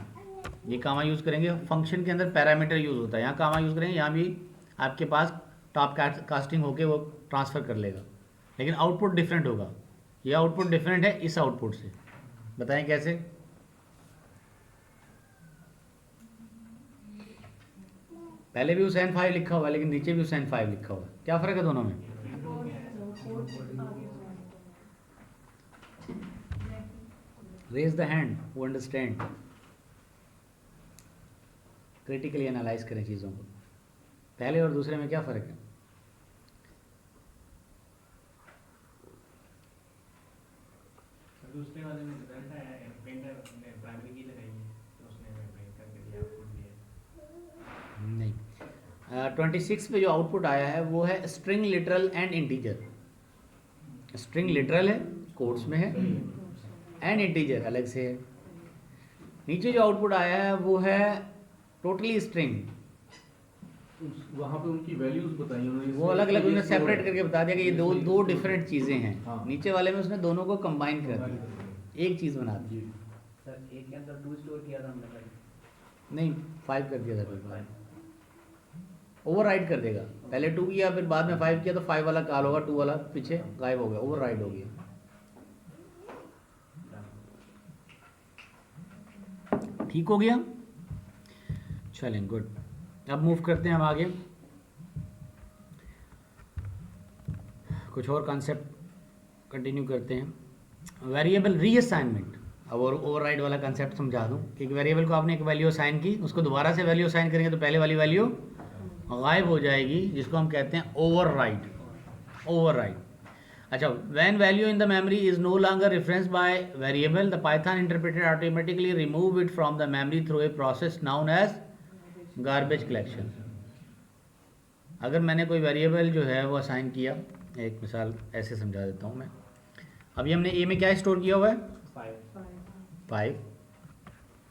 ये कामा यूज़ करेंगे फंक्शन के अंदर, पैरामीटर यूज़ होता है, यहाँ कामा यूज़ करेंगे, यहाँ भी आपके पास टॉप कास्टिंग होके वो ट्रांसफ़र कर लेगा, लेकिन आउटपुट डिफरेंट होगा। ये आउटपुट डिफरेंट है इस आउटपुट से, बताएं कैसे। पहले भी हुसैन 5 लिखा हुआ है, लेकिन नीचे भी हुसैन 5 लिखा हुआ है, क्या फ़र्क है दोनों में। Raise the hand who understand, critically analyse करें चीज़ों को, पहले और दूसरे में क्या फ़र्क है। दूसरे वाले में रिजल्ट आया है, प्रिंटर प्राइमरी की लगाई है तो उसने प्रिंट करके दिया, आउटपुट दिया। नहीं, 26 पे जो आउटपुट आया है वो है string literal and integer. String literal है, कोट्स में है, एंड इंटीजर अलग से है। नीचे जो आउटपुट आया है वो है टोटली स्ट्रिंग, वहाँ पे उनकी वैल्यूज बताई उन्होंने, वो अलग अलग उन्होंने सेपरेट करके बता दिया कि ये दो डिफरेंट चीज़ें हैं। हाँ। नीचे वाले में उसने दोनों को कंबाइन कर दिया, एक चीज़ बना दी। सर एक के अंदर 2 स्टोर किया था हमने, नहीं 5 कर दिया था, ओवर राइड कर देगा। पहले 2 किया फिर बाद में 5 किया तो 5 वाला काल होगा, 2 वाला पीछे गायब हो गया, ओवर राइड हो गया। ठीक हो गया, चलें गुड। अब मूव करते हैं हम आगे, कुछ और कॉन्सेप्ट कंटिन्यू करते हैं। Variable reassignment. अब और ओवरराइड वाला कंसेप्ट समझा दूं कि वेरिएबल को आपने एक वैल्यू असाइन की, उसको दोबारा से वैल्यू असाइन करेंगे तो पहले वाली वैल्यू गायब हो जाएगी, जिसको हम कहते हैं ओवरराइड। ओवरराइड। अच्छा, when value in the memory is no longer referenced by variable, the Python interpreter automatically remove it from the memory through a process known as garbage collection. अगर मैंने कोई वेरिएबल जो है वो असाइन किया, एक मिसाल ऐसे समझा देता हूँ मैं। अभी हमने ए में क्या स्टोर किया हुआ है? 5।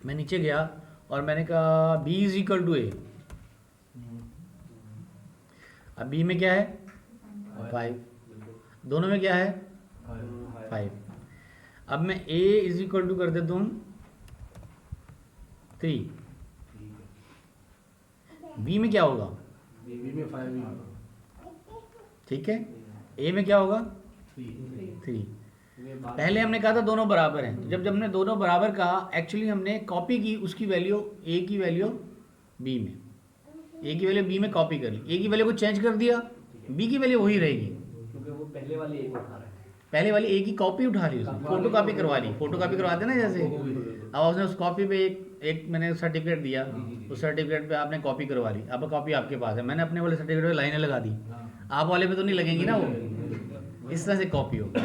मैं नीचे गया और मैंने कहा b इज इक्वल टू ए। अब b में क्या है? 5। दोनों में क्या है? 5। अब मैं a इज इक्वल टू कर देता हूँ 3। b में क्या होगा? बी में 5 ही होगा। ठीक है, a में क्या होगा? 3। पहले हमने कहा था दोनों बराबर हैं, तो जब हमने दोनों बराबर कहा, एक्चुअली हमने कॉपी की उसकी वैल्यू a की वैल्यू b में, a की वैल्यू b में कॉपी कर ली, a की वैल्यू को चेंज कर दिया, b की वैल्यू वही रहेगी, क्योंकि वो पहले वाली एक उठा रहा है। पहले वाली a की कॉपी उठा ली उसने, फोटो कॉपी करवा ली, फोटो कॉपी करवाते ना जैसे। अब उसने उस कॉपी पे एक मैंने सर्टिफिकेट दिया, उस सर्टिफिकेट पे आपने कॉपी करवा ली, अब कॉपी आपके पास है, मैंने अपने वाले सर्टिफिकेट पे लाइनें लगा दी, आप वाले पे तो नहीं लगेंगी ना वो, इस तरह से कॉपी होगी।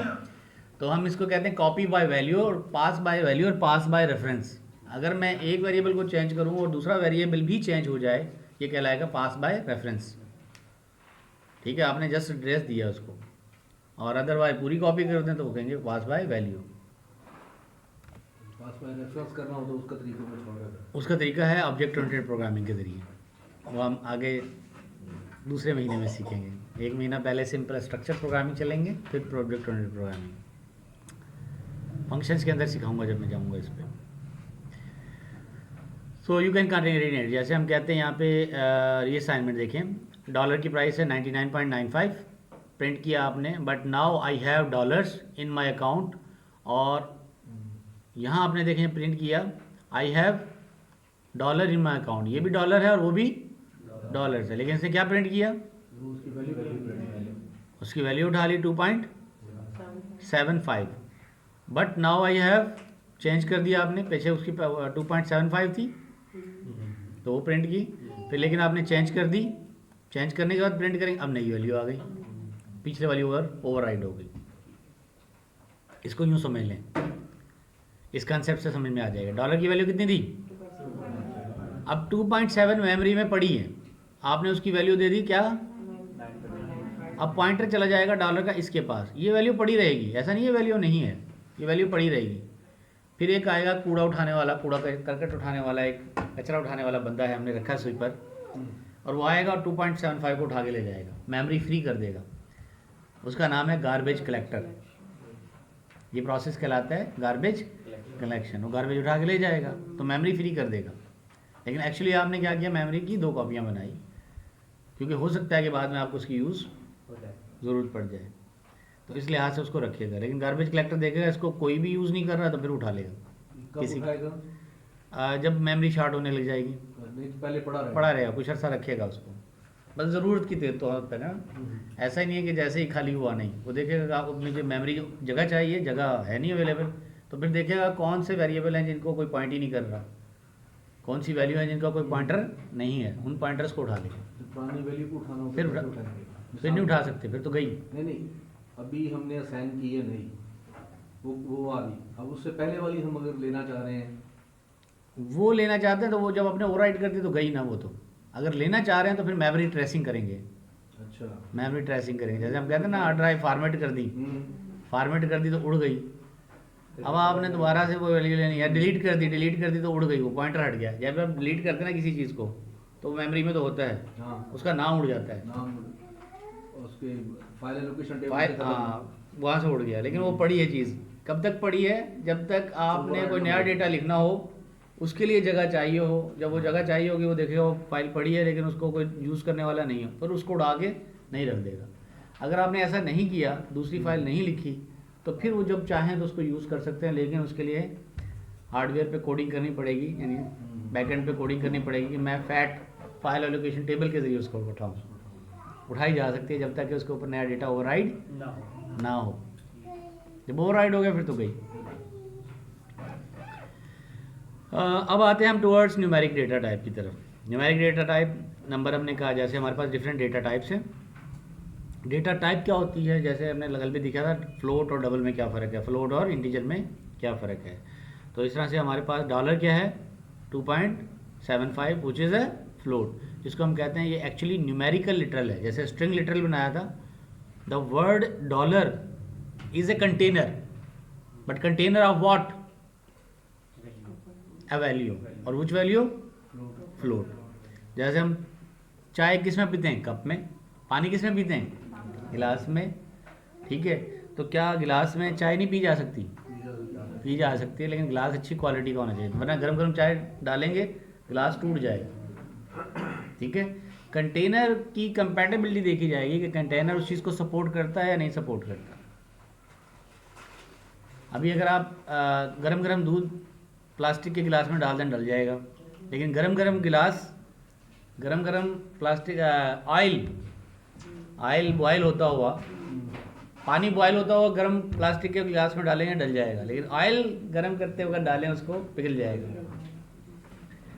तो हम इसको कहते हैं कॉपी बाय वैल्यू और पास बाय वैल्यू और पास बाय रेफरेंस। अगर मैं एक वेरिएबल को चेंज करूँ और दूसरा वेरिएबल भी चेंज हो जाए, ये कहलाएगा पास बाय रेफरेंस। ठीक है, आपने जस्ट एड्रेस दिया उसको, और अदरवाइज पूरी कॉपी कर दें तो वो कहेंगे पास बाय वैल्यू। पास में रेफरेंस करना हो तो उसका तरीका कुछ और है। उसका तरीका है ऑब्जेक्ट ओरिएंटेड प्रोग्रामिंग के ज़रिए, वो हम आगे दूसरे महीने में सीखेंगे। एक महीना पहले सिंपल स्ट्रक्चर प्रोग्रामिंग चलेंगे, फिर ऑब्जेक्ट ओरिएंटेड प्रोग्रामिंग फंक्शंस के अंदर सिखाऊंगा जब मैं जाऊंगा इस पर। सो यू कैन कंटिन्यू, जैसे हम कहते हैं यहाँ पे ये असाइनमेंट देखें, डॉलर की प्राइस है 99.95, प्रिंट किया आपने, but now I have dollars in my account, और यहाँ आपने देखें प्रिंट किया I have dollar in my account, ये भी डॉलर है और वो भी डॉलर है, लेकिन इसने क्या प्रिंट किया? उसकी वैल्यू उठा ली 2.75, but now I have change कर दिया आपने, पीछे उसकी 2.75 थी तो वो प्रिंट की, फिर लेकिन आपने चेंज कर दी, चेंज करने के बाद प्रिंट करेंगे, अब नई वैल्यू आ गई, पिछले वाली ओवरराइड हो गई। इसको यूँ समझ लें, इस कंसेप्ट से समझ में आ जाएगा। डॉलर की वैल्यू कितनी थी? अब 2.7 मेमोरी में पड़ी है, आपने उसकी वैल्यू दे दी क्या? अब पॉइंटर चला जाएगा डॉलर का इसके पास, ये वैल्यू पड़ी रहेगी, ऐसा नहीं है वैल्यू नहीं है, ये वैल्यू पड़ी रहेगी। फिर एक आएगा कूड़ा उठाने वाला, कूड़ा करकट उठाने वाला, एक कचरा उठाने वाला बंदा है, हमने रखा है स्वीपर, और वो आएगा और 2.75 को उठा के ले जाएगा, मेमोरी फ्री कर देगा। उसका नाम है गार्बेज कलेक्टर। ये प्रोसेस कहलाता है गार्बेज कलेक्शन। वो गार्बेज उठा के ले जाएगा तो मेमोरी फ्री कर देगा, लेकिन एक्चुअली आपने क्या किया, मेमोरी की 2 कॉपियाँ बनाई, क्योंकि हो सकता है कि बाद में आपको उसकी यूज़ ज़रूरत पड़ जाए, तो इस लिहाज से उसको रखिएगा। लेकिन गार्बेज कलेक्टर देखेगा इसको कोई भी यूज़ नहीं कर रहा तो फिर उठा लेगा। कब उठाएगा? जब मेमोरी शॉर्ट होने लग जाएगी, नहीं, पहले पड़ा रहेगा, कुछ अर्सा रखेगा उसको, बस ज़रूरत की तौर पर ना। ऐसा ही नहीं है कि जैसे ही खाली हुआ, नहीं, वो देखेगा आपको मुझे मेमोरी जगह चाहिए, जगह है नहीं अवेलेबल, तो फिर देखेगा कौन से वेरिएबल हैं जिनको कोई पॉइंट ही नहीं कर रहा, कौन सी वैल्यू है जिनका कोई पॉइंटर नहीं है, उन पॉइंटर्स को उठा लेगा। पुरानी वैल्यू को उठाना होगा, फिर फिर नहीं उठा सकते, फिर तो गई। नहीं, अभी हमने असाइन की है, नहीं वो आ गई, अब उससे पहले वाली हम अगर लेना चाह रहे हैं, वो लेना चाहते हैं तो वो जब अपने ओवरराइट कर दी तो गई ना वो, तो अगर लेना चाह रहे हैं तो फिर मेमोरी ट्रेसिंग करेंगे। अच्छा, मेमोरी ट्रेसिंग करेंगे, जैसे हम कहते हैं ना हार्ड ड्राइव फॉर्मेट कर दी, फॉर्मेट कर दी तो उड़ गई, अब आपने दोबारा से वो वैल्यू लेनी है, डिलीट कर दी तो उड़ गई, वो पॉइंटर हट गया। जब आप डिलीट करते हैं ना किसी चीज़ को तो मेमोरी में तो होता है, हाँ, उसका नाम उड़ जाता है, नाम उसके फाइल एलोकेशन टेबल फाइल, हाँ, वहाँ से उड़ गया। लेकिन वो पड़ी है चीज़, कब तक पड़ी है? जब तक आपने कोई नया डेटा लिखना हो, उसके लिए जगह चाहिए हो, जब वो जगह चाहिए होगी वो देखेगा वो फाइल पड़ी है लेकिन उसको कोई यूज़ करने वाला नहीं हो, फिर उसको उड़ा के नहीं रख देगा। अगर आपने ऐसा नहीं किया, दूसरी फाइल नहीं लिखी, तो फिर वो जब चाहें तो उसको यूज़ कर सकते हैं, लेकिन उसके लिए हार्डवेयर पे कोडिंग करनी पड़ेगी, यानी बैकएंड पे कोडिंग करनी पड़ेगी कि मैं फैट फाइल एलोकेशन टेबल के ज़रिए उसको उठाऊँ। उठाई जा सकती है जब तक कि उसके ऊपर नया डेटा ओवरराइड ना हो। जब ओवरराइड हो गया फिर तो गई। अब आते हैं हम टुवर्ड्स न्यूमेरिक डेटा टाइप की तरफ। न्यूमेरिक डेटा टाइप नंबर हमने कहा, जैसे हमारे पास डिफरेंट डेटा टाइप्स हैं। डेटा टाइप क्या होती है, जैसे हमने लगल भी दिखा था, फ्लोट और डबल में क्या फ़र्क है, फ्लोट और इंटीजर में क्या फ़र्क है। तो इस तरह से हमारे पास डॉलर क्या है 2.75 विच इज़ ए फ्लोट, जिसको हम कहते हैं ये एक्चुअली न्यूमेरिकल लिटरल है, जैसे स्ट्रिंग लिटरल बनाया था। The word dollar is a container, but container of what? A value, और विच वैल्यू? फ्लोट। जैसे हम चाय किस में पीते हैं? कप में। पानी किस में पीते हैं? गिलास में। ठीक है, तो क्या गिलास में चाय नहीं पी जा सकती? पी जा सकती है, लेकिन गिलास अच्छी क्वालिटी का होना चाहिए, वरना गरम गरम चाय डालेंगे गिलास टूट जाएगा। ठीक है, कंटेनर की कंपैटिबिलिटी देखी जाएगी कि कंटेनर उस चीज़ को सपोर्ट करता है या नहीं सपोर्ट करता। अभी अगर आप गरम गरम दूध प्लास्टिक के गिलास में डाल दें, डल जाएगा, लेकिन गरम गरम गिलास, गरम गरम प्लास्टिक ऑयल बॉयल होता हुआ, पानी बॉयल होता हुआ गरम प्लास्टिक के गिलास में डालेंगे, डल जाएगा, लेकिन ऑयल गरम करते हुए डालें उसको, पिघल जाएगा।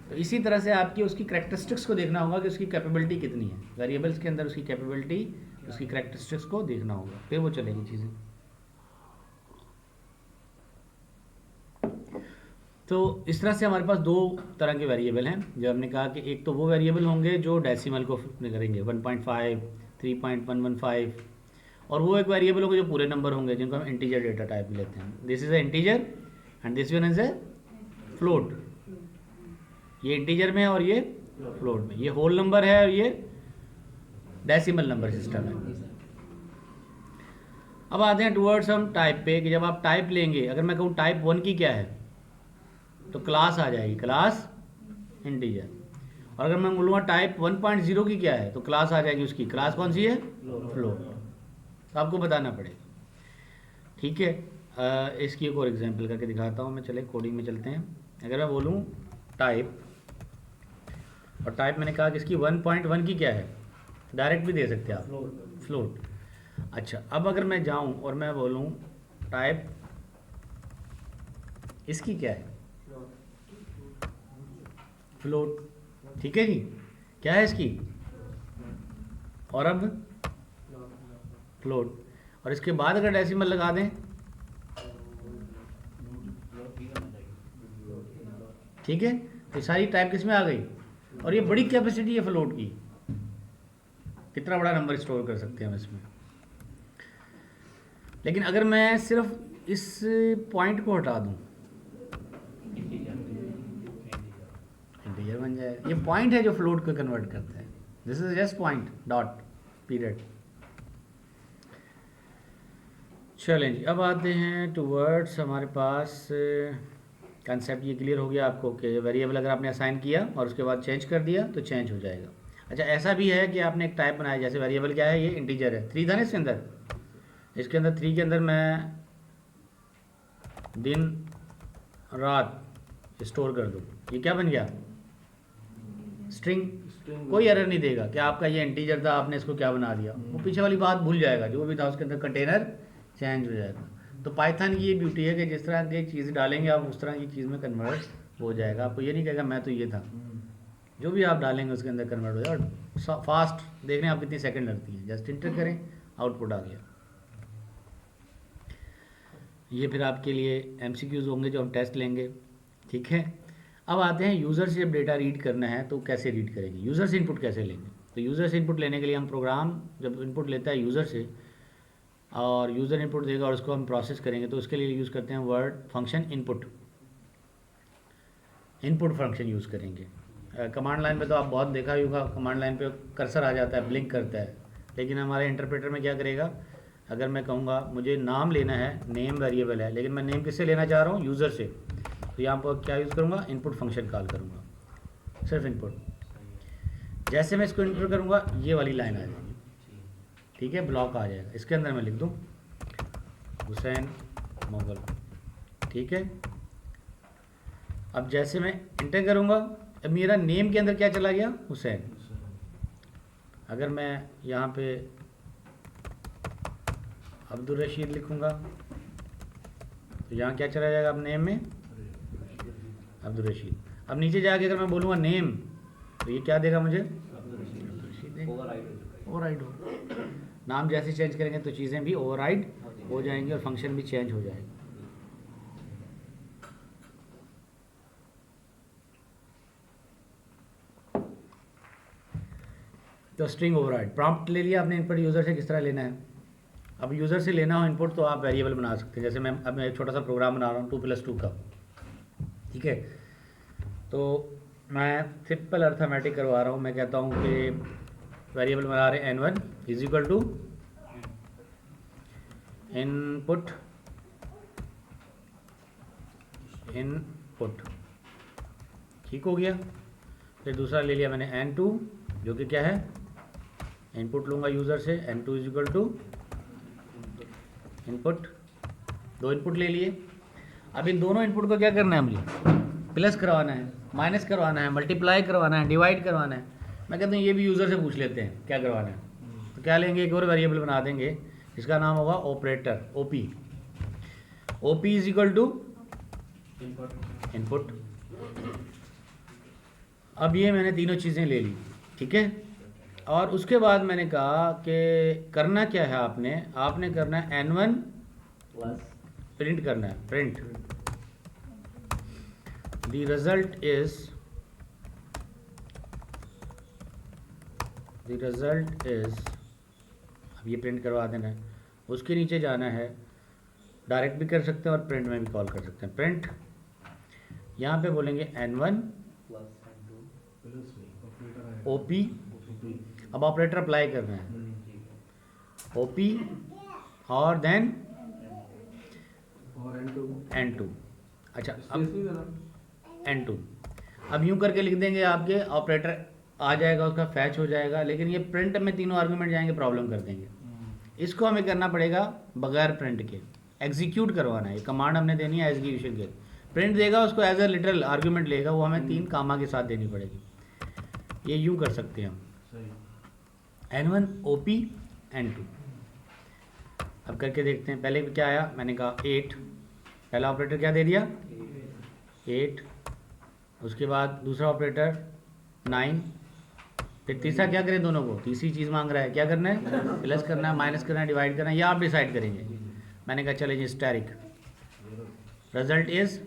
तो इसी तरह से आपकी उसकी करैक्टरिस्टिक्स को देखना होगा कि उसकी कैपेबिलिटी कितनी है, वेरिएबल्स के अंदर उसकी कैपेबिलिटी, उसकी करैक्टरिस्टिक्स को देखना होगा, फिर वो चलेगी चीज़ें। तो इस तरह से हमारे पास दो तरह के वेरिएबल हैं, जो हमने कहा कि एक तो वो वेरिएबल होंगे जो डेसिमल को करेंगे 1.5, 3.115, और वो एक वेरिएबल होंगे जो पूरे नंबर होंगे, जिनको हम इंटीजर डेटा टाइप लेते हैं। This is a integer and this one is a float. ये इंटीजर में है और ये फ्लोट में, ये होल नंबर है और ये डेसिमल नंबर सिस्टम है। अब आते हैं टुवर्ड्स हम टाइप पे, कि जब आप टाइप लेंगे, अगर मैं कहूँ टाइप 1 की क्या है, तो क्लास आ जाएगी, क्लास इंटीजर। और अगर मैं बोलूँगा टाइप 1.0 की क्या है, तो क्लास आ जाएगी उसकी, क्लास कौन सी है? फ्लोट। तो आपको बताना पड़ेगा। ठीक है, इसकी एक और एग्जांपल करके दिखाता हूँ मैं। चले कोडिंग में चलते हैं। अगर मैं बोलूँ टाइप, और टाइप मैंने कहा कि इसकी 1.1 की क्या है, डायरेक्ट भी दे सकते हैं आप, फ्लोट। अच्छा, अब अगर मैं जाऊँ और मैं बोलूँ टाइप इसकी क्या है, फ्लोट। ठीक है जी, क्या है इसकी, और अब फ्लोट, और इसके बाद अगर डेसिमल लगा दें, ठीक है, तो सारी टाइप किस में आ गई। और ये बड़ी कैपेसिटी है फ्लोट की, कितना बड़ा नंबर स्टोर कर सकते हैं हम इसमें। लेकिन अगर मैं सिर्फ इस पॉइंट को हटा दूं, इंटीजर बन जाएगा। ये पॉइंट है जो फ्लोट को कन्वर्ट करता है। This is just point, dot, period. चलें जी, अब आते हैं टूवर्ड्स हमारे पास कंसेप्ट। ये क्लियर हो गया आपको कि वेरिएबल अगर आपने असाइन किया और उसके बाद चेंज कर दिया तो चेंज हो जाएगा। अच्छा, ऐसा भी है कि आपने एक टाइप बनाया, जैसे वेरिएबल क्या है, ये इंटीजर है, 3 था ना इसके अंदर, इसके अंदर 3 के अंदर मैं दिन रात स्टोर कर दूँ, ये क्या बन गया, स्ट्रिंग। कोई एरर नहीं देगा कि आपका ये इंटीजर था, आपने इसको क्या बना दिया, वो पीछे वाली बात भूल जाएगा, जो भी था उसके अंदर कंटेनर चेंज हो जाएगा। तो पाइथन की ये ब्यूटी है कि जिस तरह की चीज़ डालेंगे आप उस तरह की चीज़ में कन्वर्ट हो जाएगा। आपको ये नहीं कहेगा मैं तो ये था, जो भी आप डालेंगे उसके अंदर कन्वर्ट हो जाएगा। और फास्ट देख रहे हैं आप कितनी सेकंड लगती है, जस्ट इंटर करें, आउटपुट आ गया। ये फिर आपके लिए MCQs होंगे जो हम टेस्ट लेंगे। ठीक है, अब आते हैं यूज़र से जब डेटा रीड करना है तो कैसे रीड करेंगे, यूज़र से इनपुट कैसे लेंगे। तो यूज़र से इनपुट लेने के लिए हम प्रोग्राम जब इनपुट लेता है यूज़र से, और यूज़र इनपुट देगा और उसको हम प्रोसेस करेंगे, तो उसके लिए यूज़ करते हैं word function input. Input function use करेंगे। कमांड लाइन पे तो आप बहुत देखा ही होगा, कमांड लाइन पे कर्सर आ जाता है, ब्लिंक करता है, लेकिन हमारे इंटरप्रेटर में क्या करेगा, अगर मैं कहूँगा मुझे नाम लेना है, नेम वेरिएबल है, लेकिन मैं नेम किससे लेना चाह रहा हूँ, यूज़र से, तो यहाँ पर क्या यूज़ करूँगा, इनपुट फंक्शन कॉल करूँगा, सिर्फ इनपुट। जैसे मैं इसको इंटर करूँगा ये वाली लाइन आ जाएगी, ठीक है, ब्लॉक आ जाएगा। इसके अंदर मैं लिख दूँ हुसैन मुगल। ठीक है, अब जैसे मैं इंटर करूँगा, अब मेरा नेम के अंदर क्या चला गया, हुसैन। अगर मैं यहाँ पे अब्दुल रशीद लिखूँगा तो यहाँ क्या चला जाएगा, अब नेम में अब्दुल रशीद। अब नीचे जाके अगर मैं बोलूँगा नेम, तो ये क्या देगा मुझे, ओवरराइड हो। नाम जैसे चेंज करेंगे तो चीज़ें भी ओवरराइड हो जाएंगी और फंक्शन भी चेंज हो जाएगा। तो स्ट्रिंग ओवरराइड प्रॉम्प्ट ले लिया आपने इनपुट यूज़र से किस तरह लेना है। अब यूज़र से लेना हो इनपुट तो आप वेरिएबल बना सकते हैं। जैसे मैं एक छोटा सा प्रोग्राम बना रहा हूँ 2+2 का, ठीक है। तो मैं सिंपल अर्थमेटिक करवा रहा हूँ। मैं कहता हूँ कि वेरिएबल बना रहे हैं n1 is equal to input ठीक हो गया। फिर दूसरा ले लिया मैंने n2 जो कि क्या है, इनपुट लूँगा यूज़र से, n2 is equal to input. 2 input ले लिए। अब इन दोनों इनपुट को क्या करना है मुझे, प्लस करवाना है, माइनस करवाना है, मल्टीप्लाई करवाना है, डिवाइड करवाना है। मैं कहता हूँ ये भी यूज़र से पूछ लेते हैं क्या करवाना है। तो क्या लेंगे, एक और वेरिएबल बना देंगे जिसका नाम होगा operator OP. OP is equal to input. अब ये मैंने तीनों चीज़ें ले ली, ठीक है। और उसके बाद मैंने कहा कि करना क्या है, आपने करना है n1 प्रिंट करना है, प्रिंट द रिजल्ट इज अब ये प्रिंट करवा देना है। उसके नीचे जाना है, डायरेक्ट भी कर सकते हैं और प्रिंट में भी कॉल कर सकते हैं। प्रिंट यहाँ पे बोलेंगे n1 ओपी। अब ऑपरेटर अप्लाई करना है ओपी और देन और n2। अच्छा अब n2 अब यूं करके लिख देंगे, आपके ऑपरेटर आ जाएगा, उसका फैच हो जाएगा। लेकिन ये प्रिंट में तीनों आर्गुमेंट जाएंगे, प्रॉब्लम कर देंगे। इसको हमें करना पड़ेगा बगैर प्रिंट के, एग्जीक्यूट करवाना है। कमांड हमने देनी है एग्जीक्यूशन के। प्रिंट देगा उसको एज ए लिटरल आर्गुमेंट लेगा, वो हमें 3 कामा के साथ देनी पड़ेगी। ये यूं कर सकते हैं हम, n1 OP n2। अब करके देखते हैं। पहले क्या आया, मैंने कहा 8, पहला ऑपरेटर क्या दे दिया 8, उसके बाद दूसरा ऑपरेटर 9, फिर तीसरा क्या करें, दोनों को तीसरी चीज़ मांग रहा है, क्या करना है, प्लस करना है, माइनस करना है, डिवाइड करना है, या आप डिसाइड करेंगे। मैंने कहा चले जी स्टैरिक रिजल्ट इज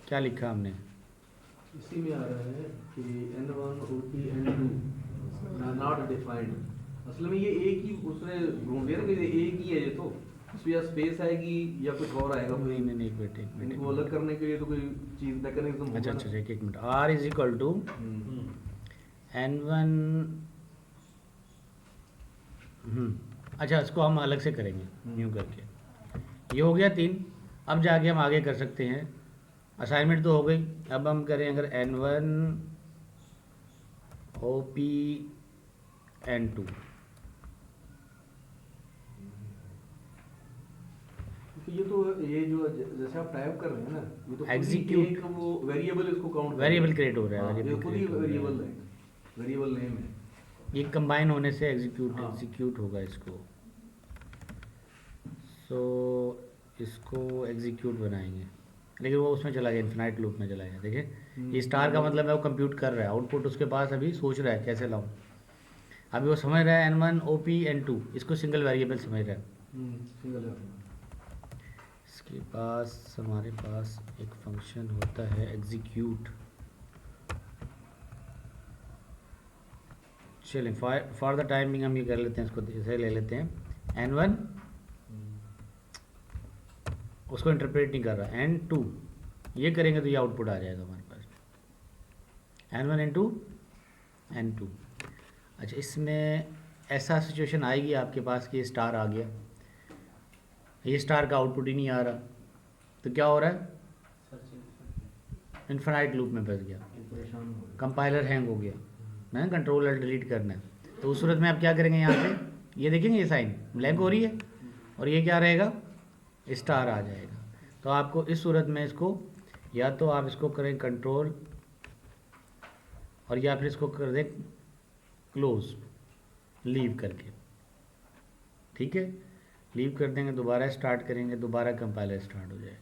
क्या लिखा हमने, इसी में आ रहा है कि n1 OP n2 not defined. असल में ये एक ही उसने ढूंढ लिया ना कि ये एक ही है, ये तो इसमें या स्पेस आएगी या कुछ और आएगा। नहीं एक मिनट इनको अलग करने के लिए तो कोई चीज मैकेनिज्म होगा। अच्छा एक minute. r is equal to n1 अच्छा इसको हम अलग से करेंगे यूँ करके। ये हो गया 3। अब जाके हम आगे कर सकते हैं। असाइनमेंट तो हो गई। अब हम करें अगर n1 OP n2, ये तो ये जो जैसे आप टाइप कर रहे हैं ना, ये तो Execute। एक वो वेरिएबल इसको काउंट वेरिएबल क्रिएट हो रहा है, ये खुद ही create हो रहा है। वेरिएबल है, वेरिएबल नेम है। ये कंबाइन होने से एग्जीक्यूट हाँ। एग्जीक्यूट होगा इसको। सो इसको एग्जीक्यूट बनाएंगे, लेकिन वो उसमें चला गया, इन्फिनाइट लूप में चला गया। देखिए ये स्टार का मतलब है वो कंप्यूट कर रहा है, आउटपुट उसके पास अभी सोच रहा है कैसे लाऊं। अभी वो समझ रहा है n1 OP n2, इसको सिंगल वेरिएबल समझ रहा है। सिंगल है। इसके पास हमारे पास एक फंक्शन होता है एग्जीक्यूट। चलें फॉर द टाइमिंग हम ये कर लेते हैं, इसको इसे ले लेते हैं n1, उसको इंटरप्रेट नहीं कर रहा, n2 ये करेंगे तो ये आउटपुट आ जाएगा हमारे पास n1 n2 n2। अच्छा इसमें ऐसा सिचुएशन आएगी आपके पास कि स्टार आ गया, ये स्टार का आउटपुट ही नहीं आ रहा, तो क्या हो रहा है, इन्फिनाइट लूप में फंस गया, कंपाइलर हैंग हो गया, मैं कंट्रोल और डिलीट करना है। तो उस सूरत में आप क्या करेंगे, यहाँ पे ये देखेंगे ये साइन ब्लैंक हो रही है और ये क्या रहेगा, स्टार आ जाएगा। तो आपको इस सूरत में इसको या तो आप इसको करें कंट्रोल और या फिर इसको कर दें क्लोज लीव करके, ठीक है। लीव कर देंगे, दोबारा स्टार्ट करेंगे, दोबारा कंपाइलर स्टार्ट हो जाएगा।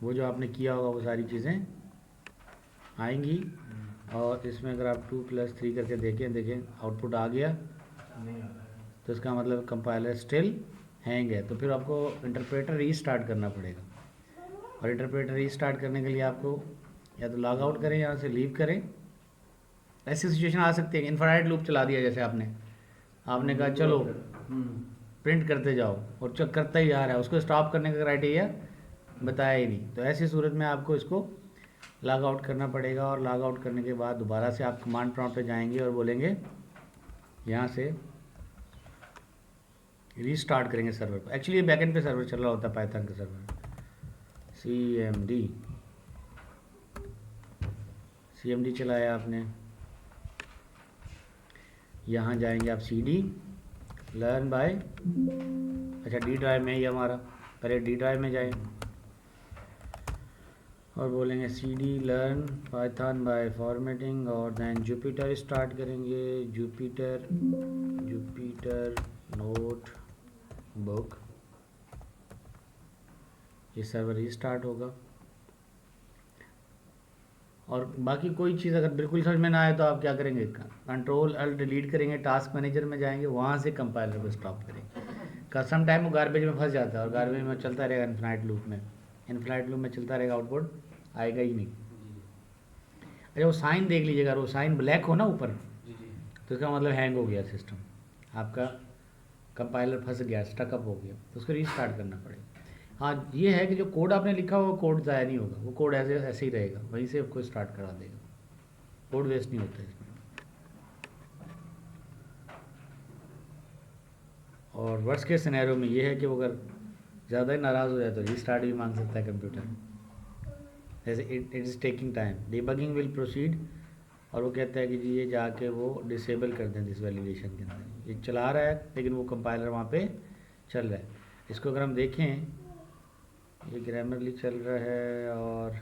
वो जो आपने किया होगा वो सारी चीज़ें आएंगी। और इसमें अगर आप 2+3 करके देखें आउटपुट आ गया, नहीं आ रहा है। तो इसका मतलब कंपाइलर स्टिल हैंग है। तो फिर आपको इंटरप्रेटर रीस्टार्ट करना पड़ेगा। और इंटरप्रेटर रीस्टार्ट करने के लिए आपको या तो लॉग आउट करें, यहाँ से लीव करें। ऐसी सिचुएशन आ सकती है, इन्फिनाइट लूप चला दिया जैसे आपने कहा चलो प्रिंट करते जाओ और चेक करता ही आ रहा है, उसको स्टॉप करने का क्राइटेरिया बताया ही नहीं। तो ऐसी सूरत में आपको इसको लॉग आउट करना पड़ेगा और लॉग आउट करने के बाद दोबारा से आप कमांड प्रॉम्प्ट पे जाएंगे और बोलेंगे यहाँ से रीस्टार्ट करेंगे सर्वर को। एक्चुअली ये बैकएंड पे सर्वर चल रहा होता है पाइथन का सर्वर, cmd चलाया आपने। यहाँ जाएंगे आप cd लर्न बाय, अच्छा डी ड्राइव में ही हमारा, पहले डी ड्राइव में जाएं और बोलेंगे cd learn Python by formatting और देन जुपिटर स्टार्ट करेंगे। जुपिटर नोट बुक, ये सर्वर रीस्टार्ट होगा। और बाकी कोई चीज़ अगर बिल्कुल समझ में ना आए तो आप क्या करेंगे, कंट्रोल अल्ट डिलीट करेंगे, टास्क मैनेजर में जाएंगे, वहाँ से कंपाइलर को स्टॉप करेंगे। सम टाइम वो गार्बेज में फंस जाता है और गार्बेज में चलता रहेगा इन्फिनाइट लूप में चलता रहेगा, आउटपुट आएगा ही नहीं। अच्छा वो साइन देख लीजिएगा, वो साइन ब्लैक हो ना ऊपर, तो इसका मतलब हैंग हो गया सिस्टम, आपका कंपाइलर फंस गया, स्टकअप हो गया, तो उसको रीस्टार्ट करना पड़ेगा। हाँ ये है कि जो कोड आपने लिखा हुआ वो कोड ज़ाया नहीं होगा, वो कोड ऐसे ही रहेगा, वहीं से आपको स्टार्ट करा देगा, कोड वेस्ट नहीं होता इसमें। और वर्स्ट के सिनेरियो में ये है कि वो अगर ज़्यादा ही नाराज़ हो जाए तो रीस्टार्ट भी मांग सकता है कंप्यूटर, जैसे it is taking time, debugging will proceed, और वो कहता है कि जी ये जाके वो डिसेबल कर दें दिस वैलिडेशन के अंदर। ये चला रहा है लेकिन वो कंपाइलर वहाँ पे चल रहा है। इसको अगर हम देखें ये ग्रामरली चल रहा है और